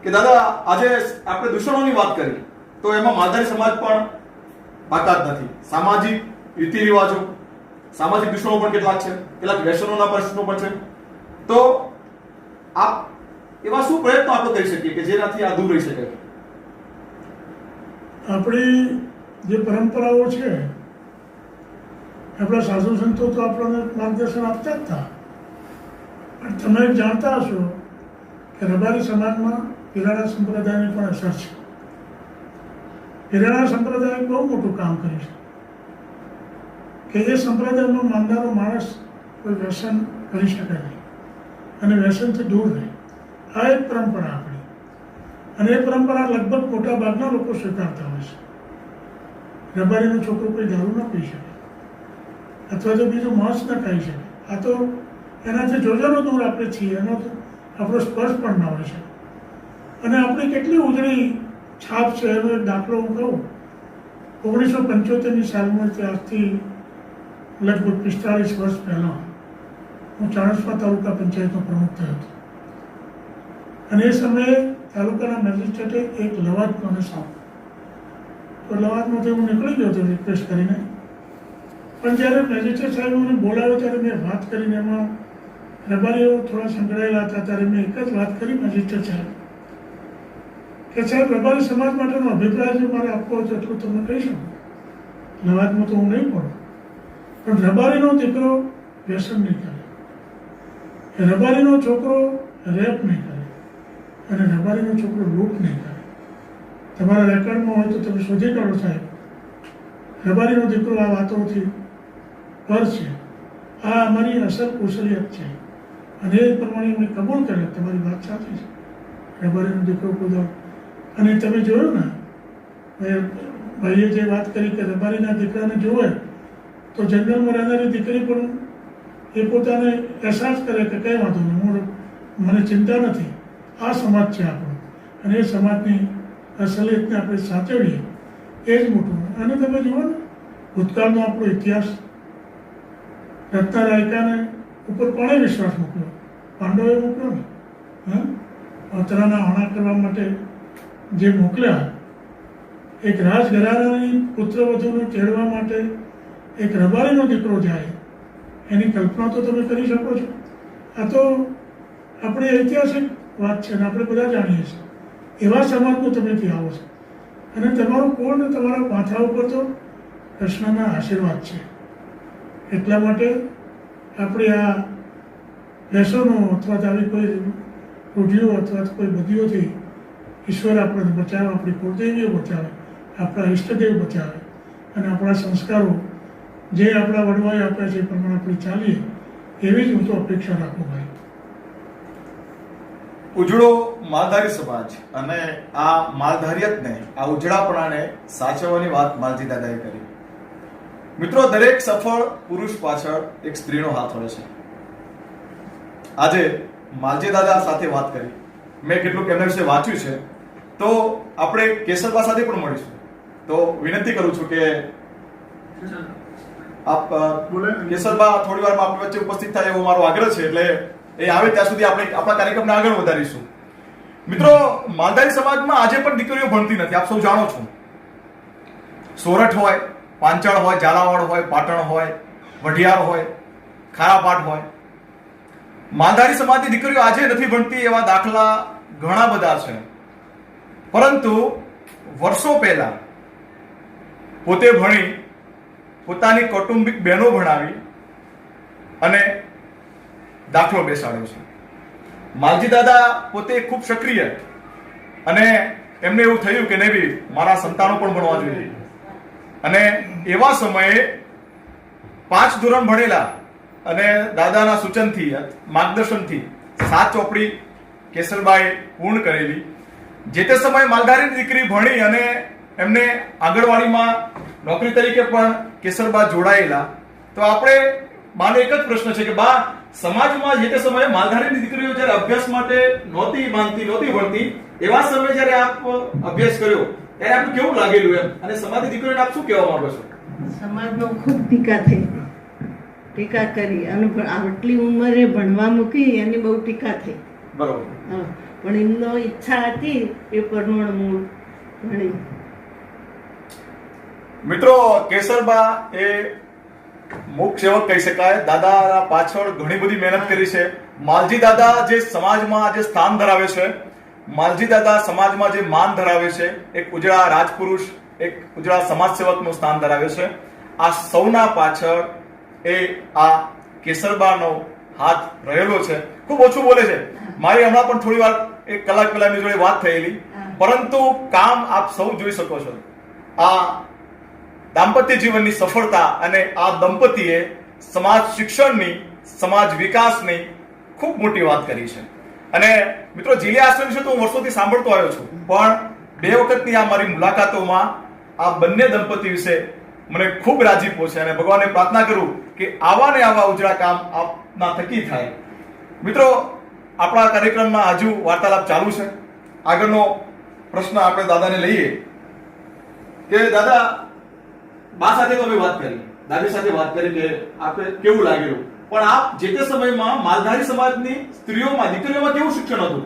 કે દાદા, આજે આપણે દૂષણોની વાત કરી તો એમાં માલધારી સમાજ પણ બાકાત નથી. સામાજિક રીતિ રિવાજો, સામાજિક દૂષણો પણ કેટલાક છે, કેટલાક વ્યસનોના પ્રશ્નો પણ છે. તો આપ એવા શું પ્રયત્નો આપણે કરી શકીએ કે જેનાથી આ દૂર રહી શકે? આપણી જે પરંપરાઓ છે, આપણા સાધુ સંતો તો આપણને માર્ગદર્શન આપતા જ હતા. પણ તમે જાણતા હશો કે રબારી સમાજમાં પિરાણા સંપ્રદાયની પણ અસર છે. પિરાણા સંપ્રદાય બહુ મોટું કામ કર્યું છે કે એ સંપ્રદાયમાં માનનારો માણસ કોઈ વ્યસન કરી શકે નહીં અને વ્યસનથી દૂર રહે. આ એક પરંપરા આપણી, અને એ પરંપરા લગભગ મોટા ભાગના લોકો સ્વીકારતા હોય છે. રબારીનો છોકરો કોઈ દારૂ ન પી શકે અથવા તો બીજું માંસ ન ખાઈ શકે. આ તો એનાથી જોજનો દૂર આપણે છીએ, એનો આપણો સ્પર્શ પણ ના હોય છે. અને આપણી કેટલી ઉજળી છાપ છે એનો એક દાખલો હું કહું. 1975ની સાલમાં, ત્યારથી લગભગ 45 વર્ષ પહેલાં હું ચાણસ્મા તાલુકા પંચાયતનો પ્રમુખ થયો હતો. અને એ સમયે તાલુકાના મેજિસ્ટ્રેટે એક લવાદ મને સોંપ્યો. તો લવાદમાંથી હું નીકળી ગયો હતો રિક્વેસ્ટ કરીને. પણ જ્યારે મેજિસ્ટ્રેટ સાહેબ મને બોલાવ્યો ત્યારે મેં વાત કરીને, એમાં રબારીઓ થોડા સંકળાયેલા હતા, ત્યારે મેં એક જ વાત કરી મેજિસ્ટ્રેટ સાહેબ કે સાહેબ, રબારી સમાજ માટેનો અભિપ્રાય જો મારે આપવો હોય તો એટલું તમને કહી શકું. લવાદમાં તો હું નહીં પડું, પણ રબારીનો દીકરો વ્યસન નહીં કરે, રબારીનો છોકરો રેપ નહીં કરે અને રબારીનો છોકરો લૂંટ નહીં કરે. તમારા રેકોર્ડમાં હોય તો તમે શોધી કાઢો સાહેબ. રબારીનો દીકરો આ વાતોથી પર છે. આ અમારી અસલ કૌશલ્યત છે અને એ પ્રમાણે અમે કબૂલ કરે. તમારી વાત સાચી છે, રબારીનો દીકરો કુદો. અને તમે જોયું ને, ભાઈએ જે વાત કરી કે રબારીના દીકરાને જોવે તો જંગલમાં રહેનારી દીકરી પણ એ પોતાને અહેસાસ કરે કે કંઈ વાંધો નહીં, મને ચિંતા નથી. આ સમાજ છે આપણો, અને એ સમાજની અસલિયતને આપણે સાચવીએ એ જ મોટું. અને તમે જુઓ ને, ભૂતકાળનો આપણો ઇતિહાસ, રત્ના રાયકાને ઉપર કોણે વિશ્વાસ મૂક્યો? પાંડવોએ મૂક્યો ને. અતરાના હોણા કરવા માટે જે મોકલ્યા, એક રાજઘરાનાની પુત્રવધૂને તેડવા માટે એક રબારીનો દીકરો જાય, એની કલ્પના તો તમે કરી શકો છો. આ તો આપણી ઐતિહાસિક વાત છે અને આપણે બધા જાણીએ છીએ. એવા સમાજનું તમે ત્યાં આવો છો અને તમારું કોણ ને તમારા માથા ઉપર તો કૃષ્ણના આશીર્વાદ છે. એટલા માટે આપણે આ વ્યસનો અથવા આવી કોઈ રૂઢિઓ અથવા કોઈ બદીઓથી ઈશ્વર આપણને બચાવે, આપણી કુળદેવીઓ બચાવે, આપણા ઈષ્ટદેવ બચાવે અને આપણા સંસ્કારો જે આપણા વડવાએ આપ્યા છે એ પ્રમાણે આપણે ચાલીએ, એવી જ હું તો અપેક્ષા રાખું ભાઈ. ઉજળો માલધારી સમાજ અને આ માલધારિયતને, આ ઉજળાપણાને સાચવવાની વાત માલજી દાદાએ કરી. મિત્રો, દરેક સફળ પુરુષ પાછળ એક સ્ત્રીનો હાથ હોય છે. આજે માલજી દાદા સાથે વાત કરી, મેં કેટલુંક એમના વિશે વાંચ્યું છે, તો આપણે કેશરબા સાથે પણ મળીશું. તો વિનંતી કરું છું કે આપ કેશરબા થોડી વારમાં આપણી વચ્ચે ઉપસ્થિત થાય એવો મારો આગ્રહ છે. એટલે એ આવે ત્યાં સુધી આપણે આપણા કાર્યક્રમને આગળ વધારીશું. મિત્રો, માલધારી સમાજમાં આજે પણ દીકરીઓ ભણતી નથી, આપ સૌ જાણો છો. સોરઠ હોય, પાંચાળ હોય, ઝાલાવાડ હોય, પાટણ હોય, વઢિયાર હોય, ખારાપાટ હોય, માલધારી સમાજની દીકરીઓ આજે નથી ભણતી એવા દાખલા ઘણા બધા છે. પરંતુ વર્ષો પહેલા પોતે ભણી પોતાની કૌટુંબિક બહેનો ભણાવી અને દાખલો બેસાડ્યો છે. માલજી દાદા પોતે ખૂબ સક્રિય અને એમને એવું થયું કે નહીં બી મારા સંતાનો પણ ભણવા જોઈએ, અને એવા સમયે 5 ધોરણ ભણેલા અને દાદાના સૂચનથી માર્ગદર્શનથી 7 ચોપડી કેસરબાએ પૂર્ણ કરેલી. જે તે સમયે માલધારીની દીકરી ભણી અને એમને આંગણવાડીમાં નોકરી તરીકે પણ કેસરબા જોડાયેલા. તો આપણે માનો એક જ પ્રશ્ન છે કે બા, સમાજમાં જે તે સમયે માલધારીની દીકરીઓ જ્યારે અભ્યાસ માટે નહોતી માનતી, નહોતી ભણતી, એવા સમયે જ્યારે આપ અભ્યાસ કર્યો ત્યારે આપને કેવું લાગેલું એમ, અને સમાજની દીકરીઓને આપ શું કહેવા માંગો છો? સમાજનો ખૂબ ટીકા થઈ, ટીકા કરી અને આટલી ઉંમરે ભણવા મૂકી એની બહુ ટીકા થઈ. બરોબર. હા, પણ એમનો ઈચ્છા હતી એ પરમણ મૂળ ભણી. મિત્રો, કેસરબા એ મૂક સેવક કહી શકાય. દાદા પાછળ ઘણી બધી મહેનત કરી છે. માલજી દાદા જે સમાજમાં આજે સ્થાન ધરાવે છે, માલજી દાદા સમાજમાં જે માન ધરાવે છે, એક ઉજળા રાજપુરુષ, એક ઉજળા સમાજ સેવકનું સ્થાન ધરાવે છે. આ સૌના પાછળ એ આ કેસરબાનો હાથ રહેલો છે. ખૂબ ઓછું બોલે છે. મારી હમણાં પણ થોડી વાર 1 કલાક પહેલા એમની જોડે વાત થયેલી, પરંતુ કામ આપ સૌ જોઈ શકો છો. આ દાંપત્ય જીવનની સફળતા અને આ દંપતીએ સમાજ શિક્ષણની, સમાજ વિકાસની ખૂબ મોટી વાત કરી છે. અને મિત્રો, જીલિયા આશ્રમ વિશે તો હું વર્ષોથી સાંભળતો આવ્યો છું, પણ 2 વખતની આ મારી મુલાકાતોમાં આ બંને દંપતી વિશે મને ખૂબ રાજીપો છે, અને ભગવાનને પ્રાર્થના કરું કે આવા ને આવા ઉજળા કામ આપના થકી થાય. મિત્રો, આપણા કાર્યક્રમમાં હજુ વાર્તાલાપ ચાલુ છે. આગળનો પ્રશ્ન આપણે દાદાને લઈએ કે દાદા, બા સાથે તો અમે વાત કરી, દાદી સાથે વાત કરી કે આપણે કેવું લાગેલું, પણ આપ જે તે સમયમાં માલધારી સમાજની સ્ત્રીઓમાં, દીકરીઓમાં કેવું શિક્ષણ હતું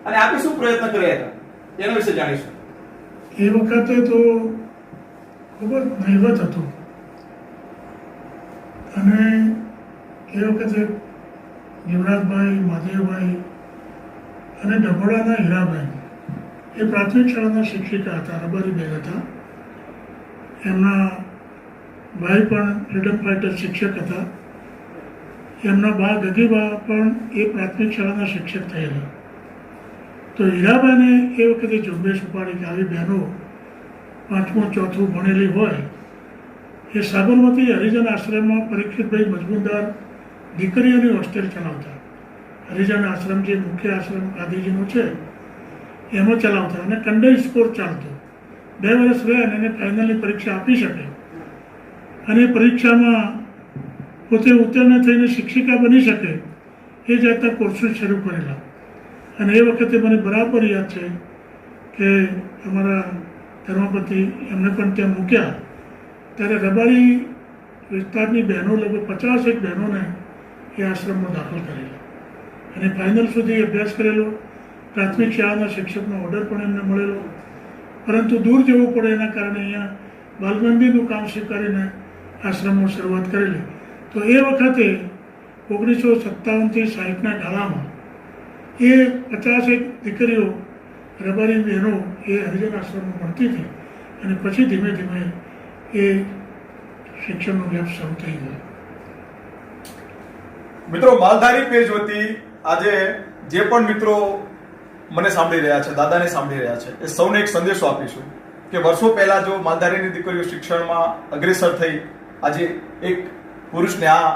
અને આપે શું પ્રયત્ન કર્યા હતા, એના વિશે જાણીશું. એ વખતે તો ખૂબ જ નહીવત હતું, અને એ વખતે યુવરાજભાઈ, મહાદેવભાઈ અને ડભોડાના હીરાભાઈ એ પ્રાથમિક શાળાના શિક્ષિકા હતા, રબારીબેન હતા. એમના ભાઈ પણ ફ્રીડમ ફાઇટર શિક્ષક હતા. એમના બા ગગીબા પણ એ પ્રાથમિક શાળાના શિક્ષક થયેલા. તો હીરાબાને એ વખતે ઝુંબેશ ઉપાડી કે આવી બહેનો 5મું 4થું ભણેલી હોય એ સાબરમતી હરિજન આશ્રમમાં પરીક્ષિતભાઈ મજમુદાર દીકરીઓની હોસ્ટેલ ચલાવતા. હરિજન આશ્રમ જે મુખ્ય આશ્રમ ગાંધીજીનો છે એમાં ચલાવતા, અને કંડે સ્કોર ચાલતો. 2 વર્ષ રહ્યા અને ફાઇનલની પરીક્ષા આપી શકે, અને પરીક્ષામાં પોતે ઉત્તીર્ણ થઈને શિક્ષિકા બની શકે એ જાતના કોર્સો શરૂ કરેલા. અને એ વખતે મને બરાબર યાદ છે કે અમારા ધર્મપતિ એમને પણ ત્યાં મૂક્યા ત્યારે રબારી વિસ્તારની બહેનો, લગભગ 50 બહેનોને એ આશ્રમમાં દાખલ કરેલા અને ફાઇનલ સુધી અભ્યાસ કરેલો. પ્રાથમિક શાળાના શિક્ષકનો ઓર્ડર પણ એમને મળેલો, પરંતુ દૂર જવું પડે એના કારણે અહીંયા બાલમંદિરનું કામ સ્વીકારીને આશ્રમમાં શરૂઆત કરેલી. તો એ વખતે 1957થી 60ના ગાળામાં એ 50 દીકરીઓ, રબારી બહેનો એ હરિજન આશ્રમમાં ભણતી હતી, અને પછી ધીમે ધીમે એ શિક્ષણનો વ્યાપ શરૂ થઈ ગયો. મિત્રો, માલધારી પેજ વતી આજે જે પણ મિત્રો મને સાંભળી રહ્યા છે, દાદાને સાંભળી રહ્યા છે, એ સૌને એક સંદેશો આપીશું કે વર્ષો પહેલા જો માલધારીની દીકરીઓ શિક્ષણમાં અગ્રેસર થઈ આજે એક પુરુષને આ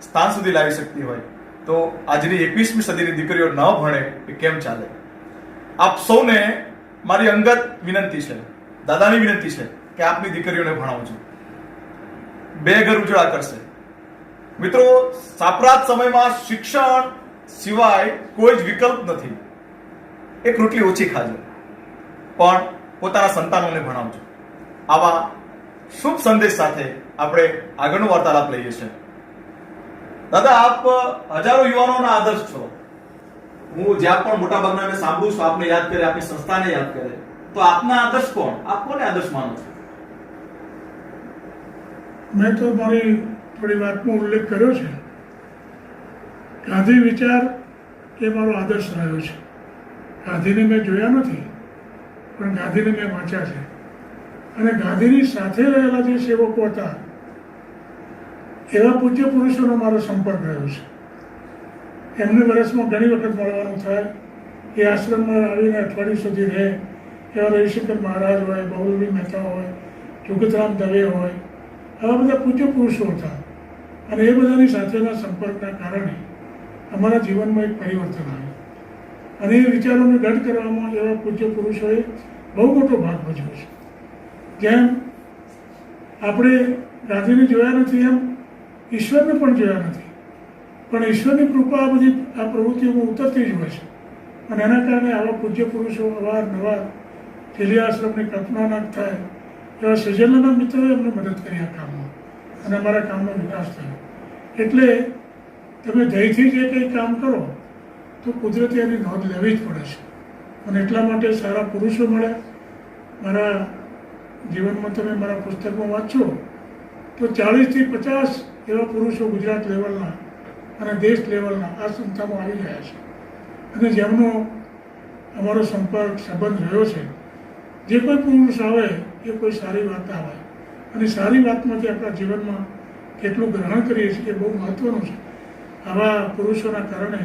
સ્થાન સુધી લાવી શકતી હોય, તો આજની 21મી સદીની દીકરીઓ ન ભણે એ કેમ ચાલે? આપ સૌને મારી અંગત વિનંતી છે, દાદાની વિનંતી છે કે આપની દીકરીઓને ભણાવજો. 2 ઘર ઉજળા કરશે. મિત્રો, સાંપ્રત સમયમાં શિક્ષણ સિવાય કોઈ જ વિકલ્પ નથી. એક રોટલી ઓછી ખાજો, પણ પોતાના સંતાનોને ભણાવજો. આવા શુભ સંદેશ સાથે આપણે આગળનો વાર્તાલાપ લઈએ છીએ. દાદા, આપ હજારો યુવાનોના આદર્શ છો. હું જ્યાં પણ મોટાભાગના મેં સાંભળું છું, આપને યાદ કરે, આપની સંસ્થાને યાદ કરે, તો આપના આદર્શ કોણ? આપ કોને આદર્શ માનો છો? મેં તો મારી થોડી વાતમાં ઉલ્લેખ કર્યો છે. ગાંધી વિચાર એ મારો આદર્શ રહ્યો છે. ગાંધીને મેં જોયા નથી, પણ ગાંધીને મેં વાંચ્યા છે. અને ગાંધીની સાથે રહેલા જે સેવકો હતા એવા પૂજ્ય પુરુષોનો મારો સંપર્ક રહ્યો છે. એમને વર્ષમાં ઘણી વખત મળવાનું થાય. એ આશ્રમમાં આવીને અઠવાડિયું સુધી રહે. એવા રવિશંકર મહારાજ હોય, બહુલવી મહેતા હોય, જુગતરામ દવે હોય, આવા બધા પૂજ્ય પુરુષો હતા. અને એ બધાની સાથેના સંપર્કના કારણે અમારા જીવનમાં એક પરિવર્તન આવ્યું. અને એ વિચારોને દઢ કરવામાં એવા પૂજ્ય પુરુષોએ બહુ મોટો ભાગ ભજવ્યો છે. જેમ આપણે ગાંધીને જોયા નથી એમ ઈશ્વરને પણ જોયા નથી, પણ ઈશ્વરની કૃપા આ બધી આ પ્રવૃત્તિઓમાં ઉતરતી જ હોય છે. અને એના કારણે આવા પૂજ્ય પુરુષો અવારનવાર ચીલિયા આશ્રમની કલ્પના ન થાય એવા સજ્જનોના મિત્રોએ અમને મદદ કરી આ કામમાં, અને અમારા કામનો વિકાસ થયો. એટલે તમે ધૈર્યથી જે કંઈ કામ કરો તો કુદરતી એની નોંધ લેવી જ પડે છે. અને એટલા માટે સારા પુરુષો મળ્યા. મારા જીવનમાં તમે મારા પુસ્તકમાં વાંચો તો 40થી 50 એવા પુરુષો ગુજરાત લેવલના અને દેશ લેવલના આ સંસ્થામાં આવી રહ્યા છે. અને જેમનો અમારો સંપર્ક સંબંધ રહ્યો છે. જે કોઈ પુરુષ આવે એ કોઈ સારી વાત આવે, અને સારી વાતમાંથી આપણા જીવનમાં કેટલું ગ્રહણ કરીએ છીએ એ બહુ મહત્ત્વનું છે. આવા પુરુષોના કારણે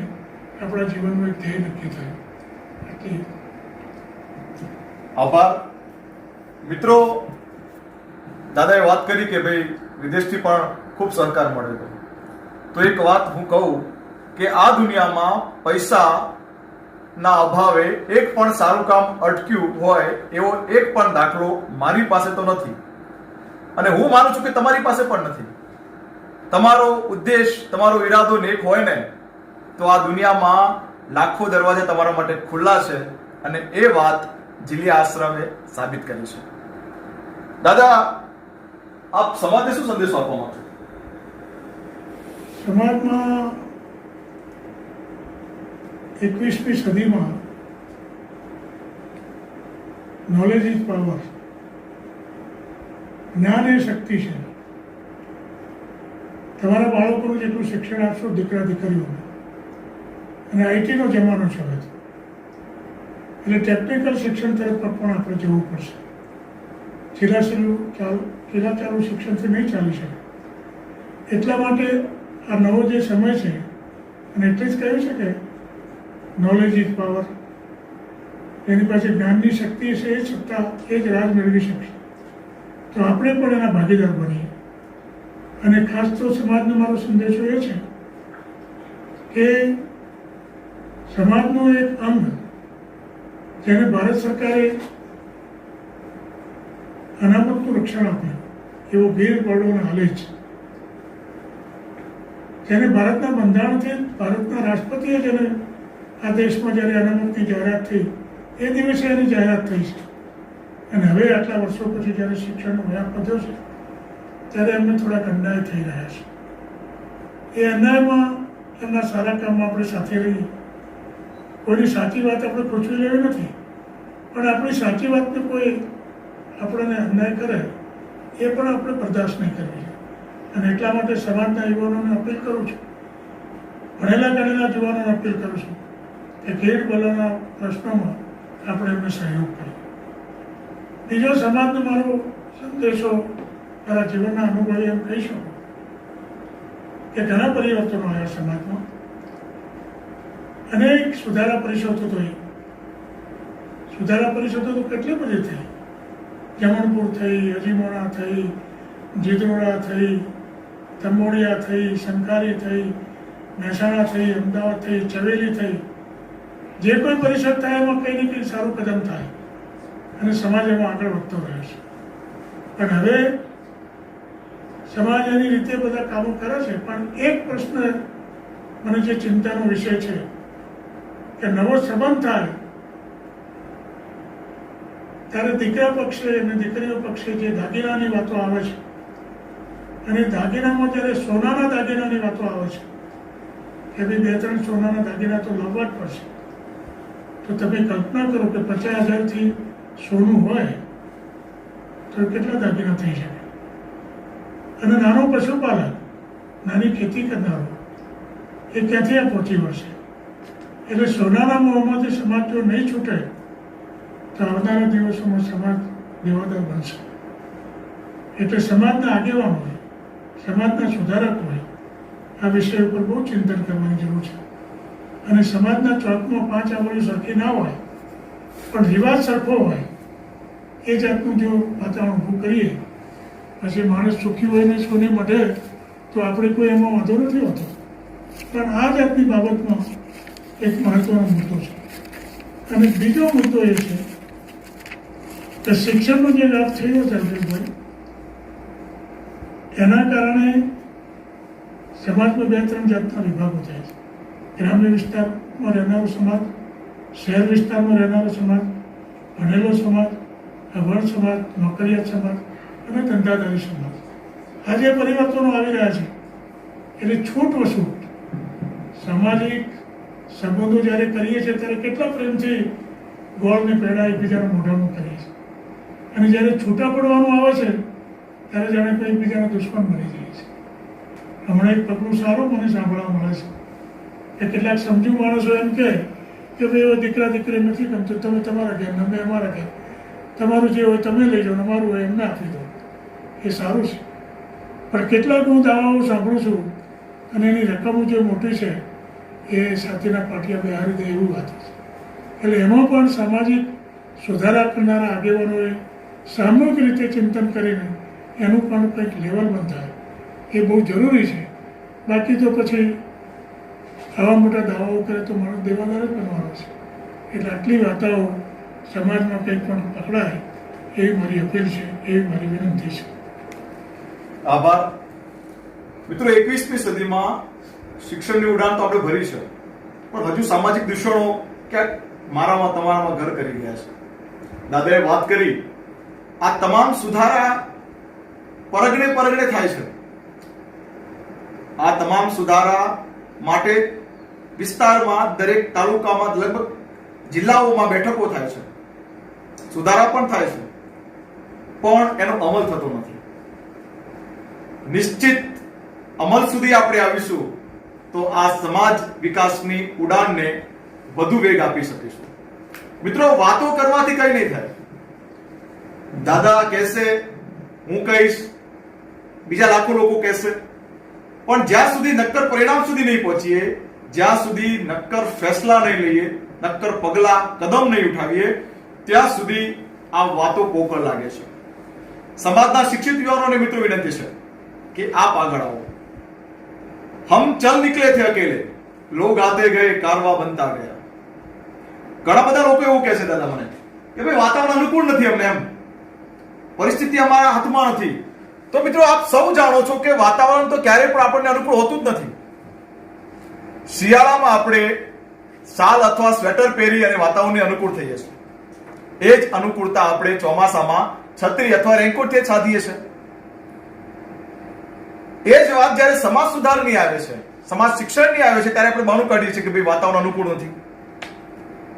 આપણા જીવનનું એક ધ્યેય નક્કી થયું. એટલી આભાર. મિત્રો, દાદાએ વાત કરી કે ભાઈ વિદેશથી પણ ખૂબ સહકાર મળે છે. તો એક વાત હું કહું કે આ દુનિયામાં પૈસાના અભાવે એક પણ સારું કામ અટક્યું હોય એવો એક પણ દાખલો મારી પાસે તો નથી, અને હું માનું છું કે તમારી પાસે પણ નથી. તમારો ઉદ્દેશ, તમારો ઈરાદો નેક હોય ને તો આ દુનિયામાં લાખો દરવાજા તમારા માટે ખુલ્લા છે, અને એ વાત જીલિયા આશ્રમે સાબિત કરી છે. દાદા, આપ સમાજને શું સંદેશો આપવા માંગો? સમાજમાં 21મી સદીમાં નોલેજ ઇઝ પાવર, જ્ઞાન એ શક્તિ છે. તમારા બાળકોનું જેટલું શિક્ષણ આપશો દીકરા દીકરીઓને, અને આઈટીનો જમાનો છે હવે, એટલે ટેકનિકલ શિક્ષણ તરફ પણ આપણે જવું પડશે. ચીલા ચાલુ શિક્ષણથી નહીં ચાલી શકે. એટલા માટે આ નવો જે સમય છે, અને એટલે જ કહ્યું છે કે નોલેજ ઇઝ પાવર. એની પાસે જ્ઞાનની શક્તિ છે, એ સત્તા એ જ રાજ મેળવી શકશે. તો આપણે પણ એના ભાગીદાર બનીએ. અને ખાસ તો સમાજનો મારો સંદેશો એ છે કે સમાજનું એક અંગ જેને ભારત સરકારે અનામતનું રક્ષણ આપ્યું એવો વીર બળોને હાલે છે, જેને ભારતના બંધારણથી ભારતના રાષ્ટ્રપતિએ જેને આ દેશમાં જ્યારે અનામતની જાહેરાત થઈ એ દિવસે એની જાહેરાત થઈ છે. અને હવે આટલા વર્ષો પછી જ્યારે શિક્ષણનો વ્યાપ વધ્યો છે ત્યારે એમને થોડાક અન્યાય થઈ રહ્યા છે. એ અન્યાયમાં એમના સારા કામમાં આપણે સાથે રહીએ. કોઈની સાચી વાત આપણે પૂછવી લેવી નથી, પણ આપણી સાચી વાતને કોઈ આપણને અન્યાય કરે એ પણ આપણે બરદાસ્ત નહીં કરવી જોઈએ. અને એટલા માટે સમાજના યુવાનોને અપીલ કરું છું, ભણેલા ગણેલા યુવાનોને અપીલ કરું છું કે ગેર બલોના પ્રશ્નોમાં આપણે એમને સહયોગ કરીએ. બીજો સમાજનો મારો સંદેશો મારા જીવનના અનુભવે એમ કહી શકું કે ઘણા પરિવર્તનો આવ્યા સમાજમાં. અનેક સુધારા પરિષદો થઈ. સુધારા પરિષદો તો કેટલી બધી થઈ. જમણપુર થઈ, અજીમોણા થઈ, જીદરોડા થઈ, તંબોડિયા થઈ, સંકારી થઈ, મહેસાણા થઈ, અમદાવાદ થઈ, ચવેલી થઈ. જે કોઈ પરિષદ થાય એમાં કંઈ ને કંઈ સારું કદમ થાય અને સમાજ એમાં આગળ વધતો રહે છે. પણ હવે સમાજ એની રીતે બધા કામો કરે છે, પણ એક પ્રશ્ન મને જે ચિંતાનો વિષય છે કે નવો સંબંધ થાય ત્યારે દીકરા પક્ષે અને દીકરીઓ પક્ષે જે દાગીનાની વાતો આવે છે, અને દાગીનામાં જ્યારે સોનાના દાગીનાની વાતો આવે છે કે ભાઈ 2-3 સોનાના દાગીના તો લાવવા જ પડશે, તો તમે કલ્પના કરો કે 50,000થી સોનું હોય તો કેટલા દાગીના થઈ શકે. અને નાનો પશુપાલક, નાની ખેતી કરનારો એ ક્યાંથી આ પહોંચી વળશે? એટલે સોનાના મોહમાંથી સમાજ જો નહીં છૂટે તો આવનારા દિવસોમાં સમાજ દેવાદાર બનશે. એટલે સમાજના આગેવાનોએ સમાજના સુધારક હોય આ વિષય ઉપર બહુ ચિંતન કરવાની જરૂર છે. અને સમાજના ચોકમાં 5 આંગળીઓ સરખી ના હોય પણ રિવાજ સરખો હોય એ જાતનું જો વાતાવરણ ઊભું કરીએ પછી માણસ સુખી હોય ને સોને મઢે તો આપણે કોઈ એમાં વાંધો નથી હોતો. પણ આ જાતની બાબતમાં એક મહત્વનો મુદ્દો છે. અને બીજો મુદ્દો એ છે કે શિક્ષણનો જે લાભ થયો છે અલ્પેશભાઈ, એના કારણે સમાજમાં 2-3 જાતના વિભાગો થાય છે. ગ્રામ્ય વિસ્તારમાં રહેનારો સમાજ, શહેર વિસ્તારમાં રહેનારો સમાજ, ભણેલો સમાજ, અભણ સમાજ, નોકરિયાત સમાજ અને ધંધાદારી સમાજ. આ જે પરિવર્તનો આવી રહ્યા છે એટલે છૂટ વછૂટ સામાજિક સંબંધો જ્યારે કરીએ છીએ ત્યારે કેટલા પ્રેમથી ગોળને પેડા એકબીજાના મોઢામાં કરીએ છીએ અને જ્યારે છૂટા પડવાનું આવે છે ત્યારે જાણે કોઈ એકબીજાના દુશ્મન બની જાય છે. હમણાં એક પગલું સારું મને સાંભળવા મળે છે કે કેટલાક સમજુ માણસો એમ કહે કે ભાઈ એવા દીકરા દીકરી નથી ગમતું, તમે તમારા ઘેર, અમે અમારા ઘેર, તમારું જે હોય તમે લઈ જાઓ, અમારું હોય એમને આપી દો. એ સારું છે, પણ કેટલાક હું દાવાઓ સાંભળું છું અને એની રકમો જે મોટી છે એ સાથેના પાટિયા બિહારી દે એવું વાત છે. એટલે એમાં પણ સામાજિક સુધારા કરનારા આગેવાનોએ સામૂહિક રીતે ચિંતન કરીને એનું પણ કંઈક લેવલ બંધાય એ બહુ જરૂરી છે. બાકી તો પછી આવા મોટા દાવાઓ કરે તો માણસ દેવાદાર જ બનવાનો છે. એટલે આટલી વાર્તાઓ સમાજમાં કંઈક પણ પકડાય એવી મારી અપીલ છે, એવી મારી વિનંતી છે. આભાર. મિત્રો, 21મી સદીમાં શિક્ષણની ઉડાન તો આપણે ભરી છે, પણ હજુ સામાજિક દૂષણો ક્યાંક મારામાં તમારામાં ઘર કરી ગયા છે. દાદાએ વાત કરી, આ તમામ સુધારા પરગણે થાય છે. આ તમામ સુધારા માટે વિસ્તારમાં દરેક તાલુકામાં લગભગ જિલ્લાઓમાં બેઠકો થાય છે, સુધારા પણ થાય છે, પણ એનો અમલ થતો નથી. નિશ્ચિત અમલ સુધી આપણે આવીશું તો આ સમાજ વિકાસની ઉડાનને વધુ વેગ આપી શકીશું. મિત્રો, વાતો કરવાથી કઈ નહીં થાય. દાદા કહેશે, હું કહીશ, બીજા લાખો લોકો કહેશે, પણ જ્યાં સુધી નક્કર પરિણામ સુધી નહીં પહોંચીએ, જ્યાં સુધી નક્કર ફેસલા નહીં લઈએ, નક્કર પગલા કદમ નહીં ઉઠાવીએ, ત્યાં સુધી આ વાતો પોકળ લાગે છે. સમાજના શિક્ષિત યુવાનોને મિત્રો વિનંતી છે કે આપ આગળ આવો. હમ ચલ નિકલે થે અકેલે, લોગ આતે ગયે, કારવા બનતા ગયા. ઘણા બધા લોકો એવું કહે છે દાદા મને કે ભાઈ વાતાવરણ અનુકૂળ નથી અમને, એમ પરિસ્થિતિ અમારા હાથમાં નથી. તો મિત્રો, આપ સૌ જાણો છો કે વાતાવરણ તો ક્યારેય પણ આપણને અનુકૂળ હોતું જ નથી. શિયાળામાં આપણે શાલ અથવા સ્વેટર પહેરી અને વાતાવરણને અનુકૂળ થઈએ છીએ. એ જ અનુકૂળતા આપણે ચોમાસામાં છત્રી અથવા રેનકોટથી સાધીએ છીએ. એ જ વાત જ્યારે સમાજ સુધારની આવે છે, સમાજ શિક્ષણની આવે છે, ત્યારે આપણે બહાનું કાઢીએ છીએ કે ભાઈ વાતાવરણ અનુકૂળ નથી.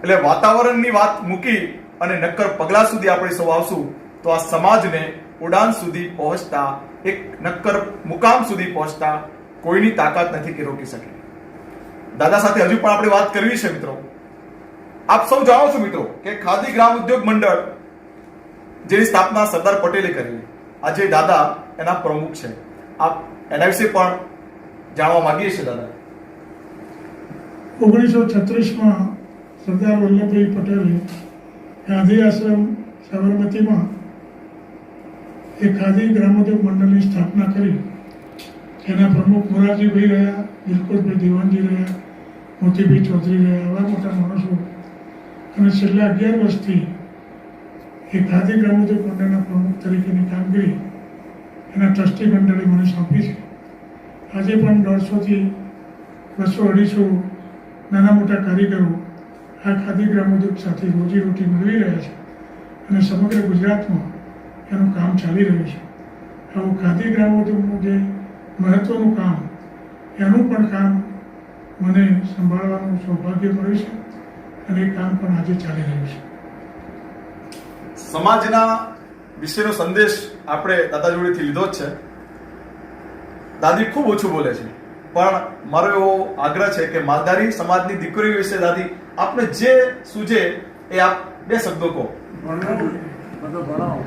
એટલે વાતાવરણની વાત મૂકી અને નક્કર પગલા સુધી આપણે સૌ આવશું તો આ સમાજને ઉડાન સુધી પહોંચતા, એક નક્કર મુકામ સુધી પહોંચતા કોઈની તાકાત નથી કે રોકી શકે. દાદા સાથે હજુ પણ આપણે વાત કરવી છે મિત્રો. આપ સૌ જાણો છો મિત્રો કે ખાદી ગ્રામ ઉદ્યોગ મંડળ જેની સ્થાપના સરદાર પટેલે કરેલી, આજે દાદા એના પ્રમુખ છે. આપ એના વિશે પણ જાણવા માંગીએ છીએ દાદા. 1936માં સરદાર વલ્લભભાઈ પટેલે ગાંધી આશ્રમ સાબરમતીમાં એક ખાદી ગ્રામોદ્યોગ મંડળની સ્થાપના કરી. જેના પ્રમુખ મોરારજીભાઈ રહ્યા, દિલકુશભાઈ દિવાનજી રહ્યા, મોતીભાઈ ચૌધરી રહ્યા, આવા મોટા માણસો. અને છેલ્લા 11 વર્ષથી એ ખાદી ગ્રામોદ્યોગ મંડળના પ્રમુખ તરીકેની કામગીરી એના ટ્રસ્ટી મંડળે મને સોંપી છે. આજે પણ 150થી 200-250 નાના મોટા કારીગરો આ ખાદી ગ્રામોદ્યોગ સાથે રોજીરોટી મેળવી રહ્યા છે અને સમગ્ર ગુજરાતમાં એનું કામ ચાલી રહ્યું છે. આવું ખાદી ગ્રામોદ્યોગનું જે મહત્વનું કામ, એનું પણ કામ મને સંભાળવાનું સૌભાગ્ય મળ્યું છે અને એ કામ પણ આજે ચાલી રહ્યું છે. સમાજના વિશેનો સંદેશ આપણે દાદા જોડેથી લીધો જ છે. દાદી ખૂબ ઓછું બોલે છે, પણ મારો એવો આગ્રહ છે કે માલધારી સમાજની દીકરીઓ વિશે દાદી આપને જે સૂજે એ આપ 2 શબ્દો કહો. બધું ભણાવો.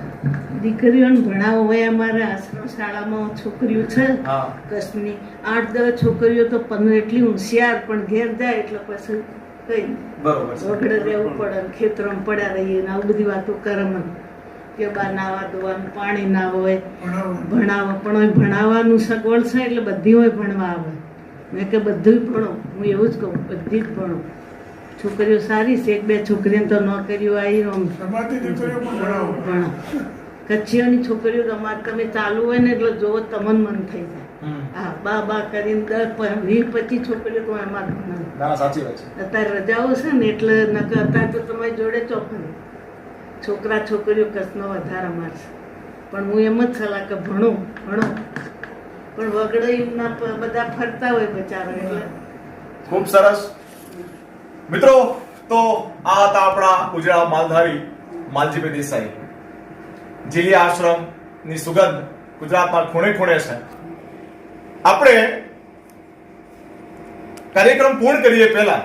દીકરીઓને ભણાવો હોય. અમારા આશ્રમ શાળામાં છોકરીઓ છે હા. કચ્છની 8-10 છોકરીઓ તો 15 એટલી હોશિયાર, પણ ઘેર જાય એટલે પછી કઈ બરોબર છે. વગડે રહેવું પડે ને ખેતરમાં પડ્યા રહીએ ને આવું બધી વાતો કરે મને કે બા નાવા ધોવાનું પાણી ના હોય, ભણાવો. પણ હવે ભણાવવાનું સગવડ છે એટલે બધી હોય ભણવા આવે. મેં કે બધું ભણો, હું એવું જ કહું, બધી જ ભણો. છોકરીઓ સારી છે, 1-2 છોકરીઓને તો નોકરીઓ આવી સમાજની દીકરીઓ પણ ભણાવો. ભણો. કચ્છીઓની છોકરીઓ તમારે તમે ચાલુ હોય ને એટલે જોવો તમને મન થઈ જાય. હા, બા કરીને 10-20-25 છોકરીઓ તો એમાં ભણાવે. ના, સાચી વાત છે. અત્યારે રજાઓ છે ને એટલે નકર અત્યારે તો તમારી જોડે ચોખંડ છોકરા છોકરીઓ કચ્છનો વધારે મારશે. પણ હું એમ જ સલાહ કે ભણો. પણ વગડાઈના બધા ફરતા હોય બચારા એટલે ખૂબ સરસ. મિત્રો, તો આ હતા આપણા ઉજળા માલધારી માલજીભાઈ દેસાઈ. જીલિયા આશ્રમની સુગંધ ગુજરાતમાં ખૂણે ખૂણે છે. આપણે કાર્યક્રમ પૂર્ણ કરીએ પહેલા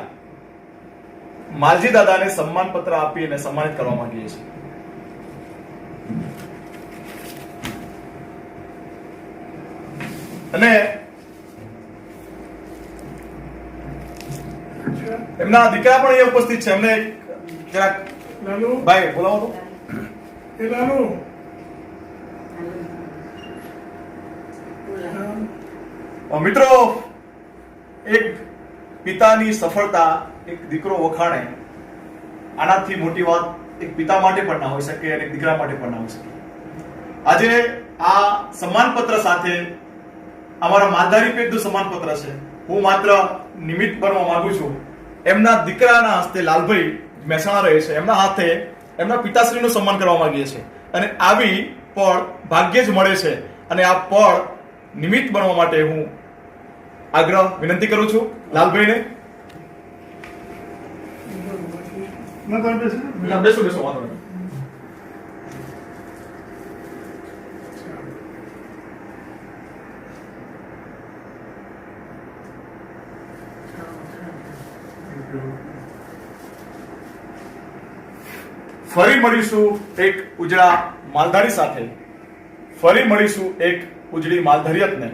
માલજી દાદાને સન્માન પત્ર આપી અને સન્માનિત કરવા માંગીએ છીએ. અને એમના દીકરા પણ અહીંયા ઉપસ્થિત છે. એમને જરાક લાલુ, ભાઈ બોલાવો તો. એ લાલુ, મિત્રો, એક પિતાની સફળતા એક દીકરો વખાણે, આનાથી મોટી વાત એક પિતા માટે પણ ના હોઈ શકે અને એક દીકરા માટે પણ ના હોઈ શકે. આજે આ સન્માનપત્ર સાથે અમારા માલધારી પેટનું સન્માનપત્ર છે. હું માત્ર નિમિત્ત બનવા માંગુ છું. એમના દીકરાના હસ્તે લાલભાઈ મહેસાણા રહે છે, એમના હાથે એમના પિતાશ્રીનું સન્માન કરવા માંગીએ છીએ. અને આવી પળ ભાગ્યે જ મળે છે. અને આ પળ નિમિત્ત બનવા માટે હું આગ્રહ વિનંતી કરું છું લાલભાઈને. ના તમે બેસો. બેસો બેસો, વાંધો નહીં. ફરી મળીશું એક ઉજળા માલધારી સાથે. ફરી મળીશું એક ઉજળી માલધારિયતને.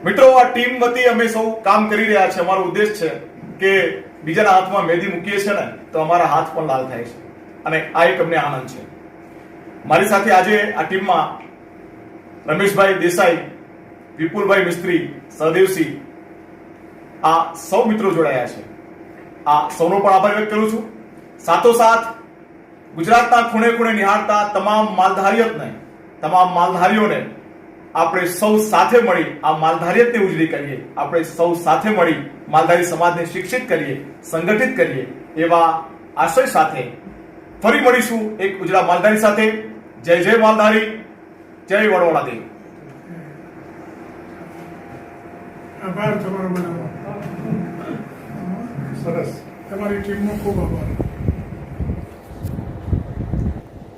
મિત્રો, આ ટીમ વતી અમે સૌ કામ કરી રહ્યા છે. અમારો ઉદ્દેશ છે કે બીજાના હાથમાં મહેંદી મૂકીએ છીએ ને તો અમારા હાથ પણ લાલ થાય છે. અને આ એક અમને આનંદ છે. મારી સાથે આજે આ ટીમમાં રમેશભાઈ દેસાઈ, વિપુલભાઈ મિસ્ત્રી, સહદેવસિંહ, આ સૌ મિત્રો જોડાયા છે. આ સૌનો પણ આભાર વ્યક્ત કરું છું. સાથોસાથ ગુજરાતના ખૂણે ખૂણે નિહાળતા તમામ માલધારીઓને આપણે સૌ સાથે મળી આ માલધારિયતને ઉજળી કરીએ. આપણે સૌ સાથે મળી માલધારી સમાજને શિક્ષિત કરીએ, સંગઠિત કરીએ, એવા આશય સાથે ફરી મળીશું એક ઉજળા માલધારી સાથે. જય જય માલધારી, જય વડવાળા દેવ. આભાર તમારો બધા. સરસ. તમારી ટીમનો ખૂબ આભાર.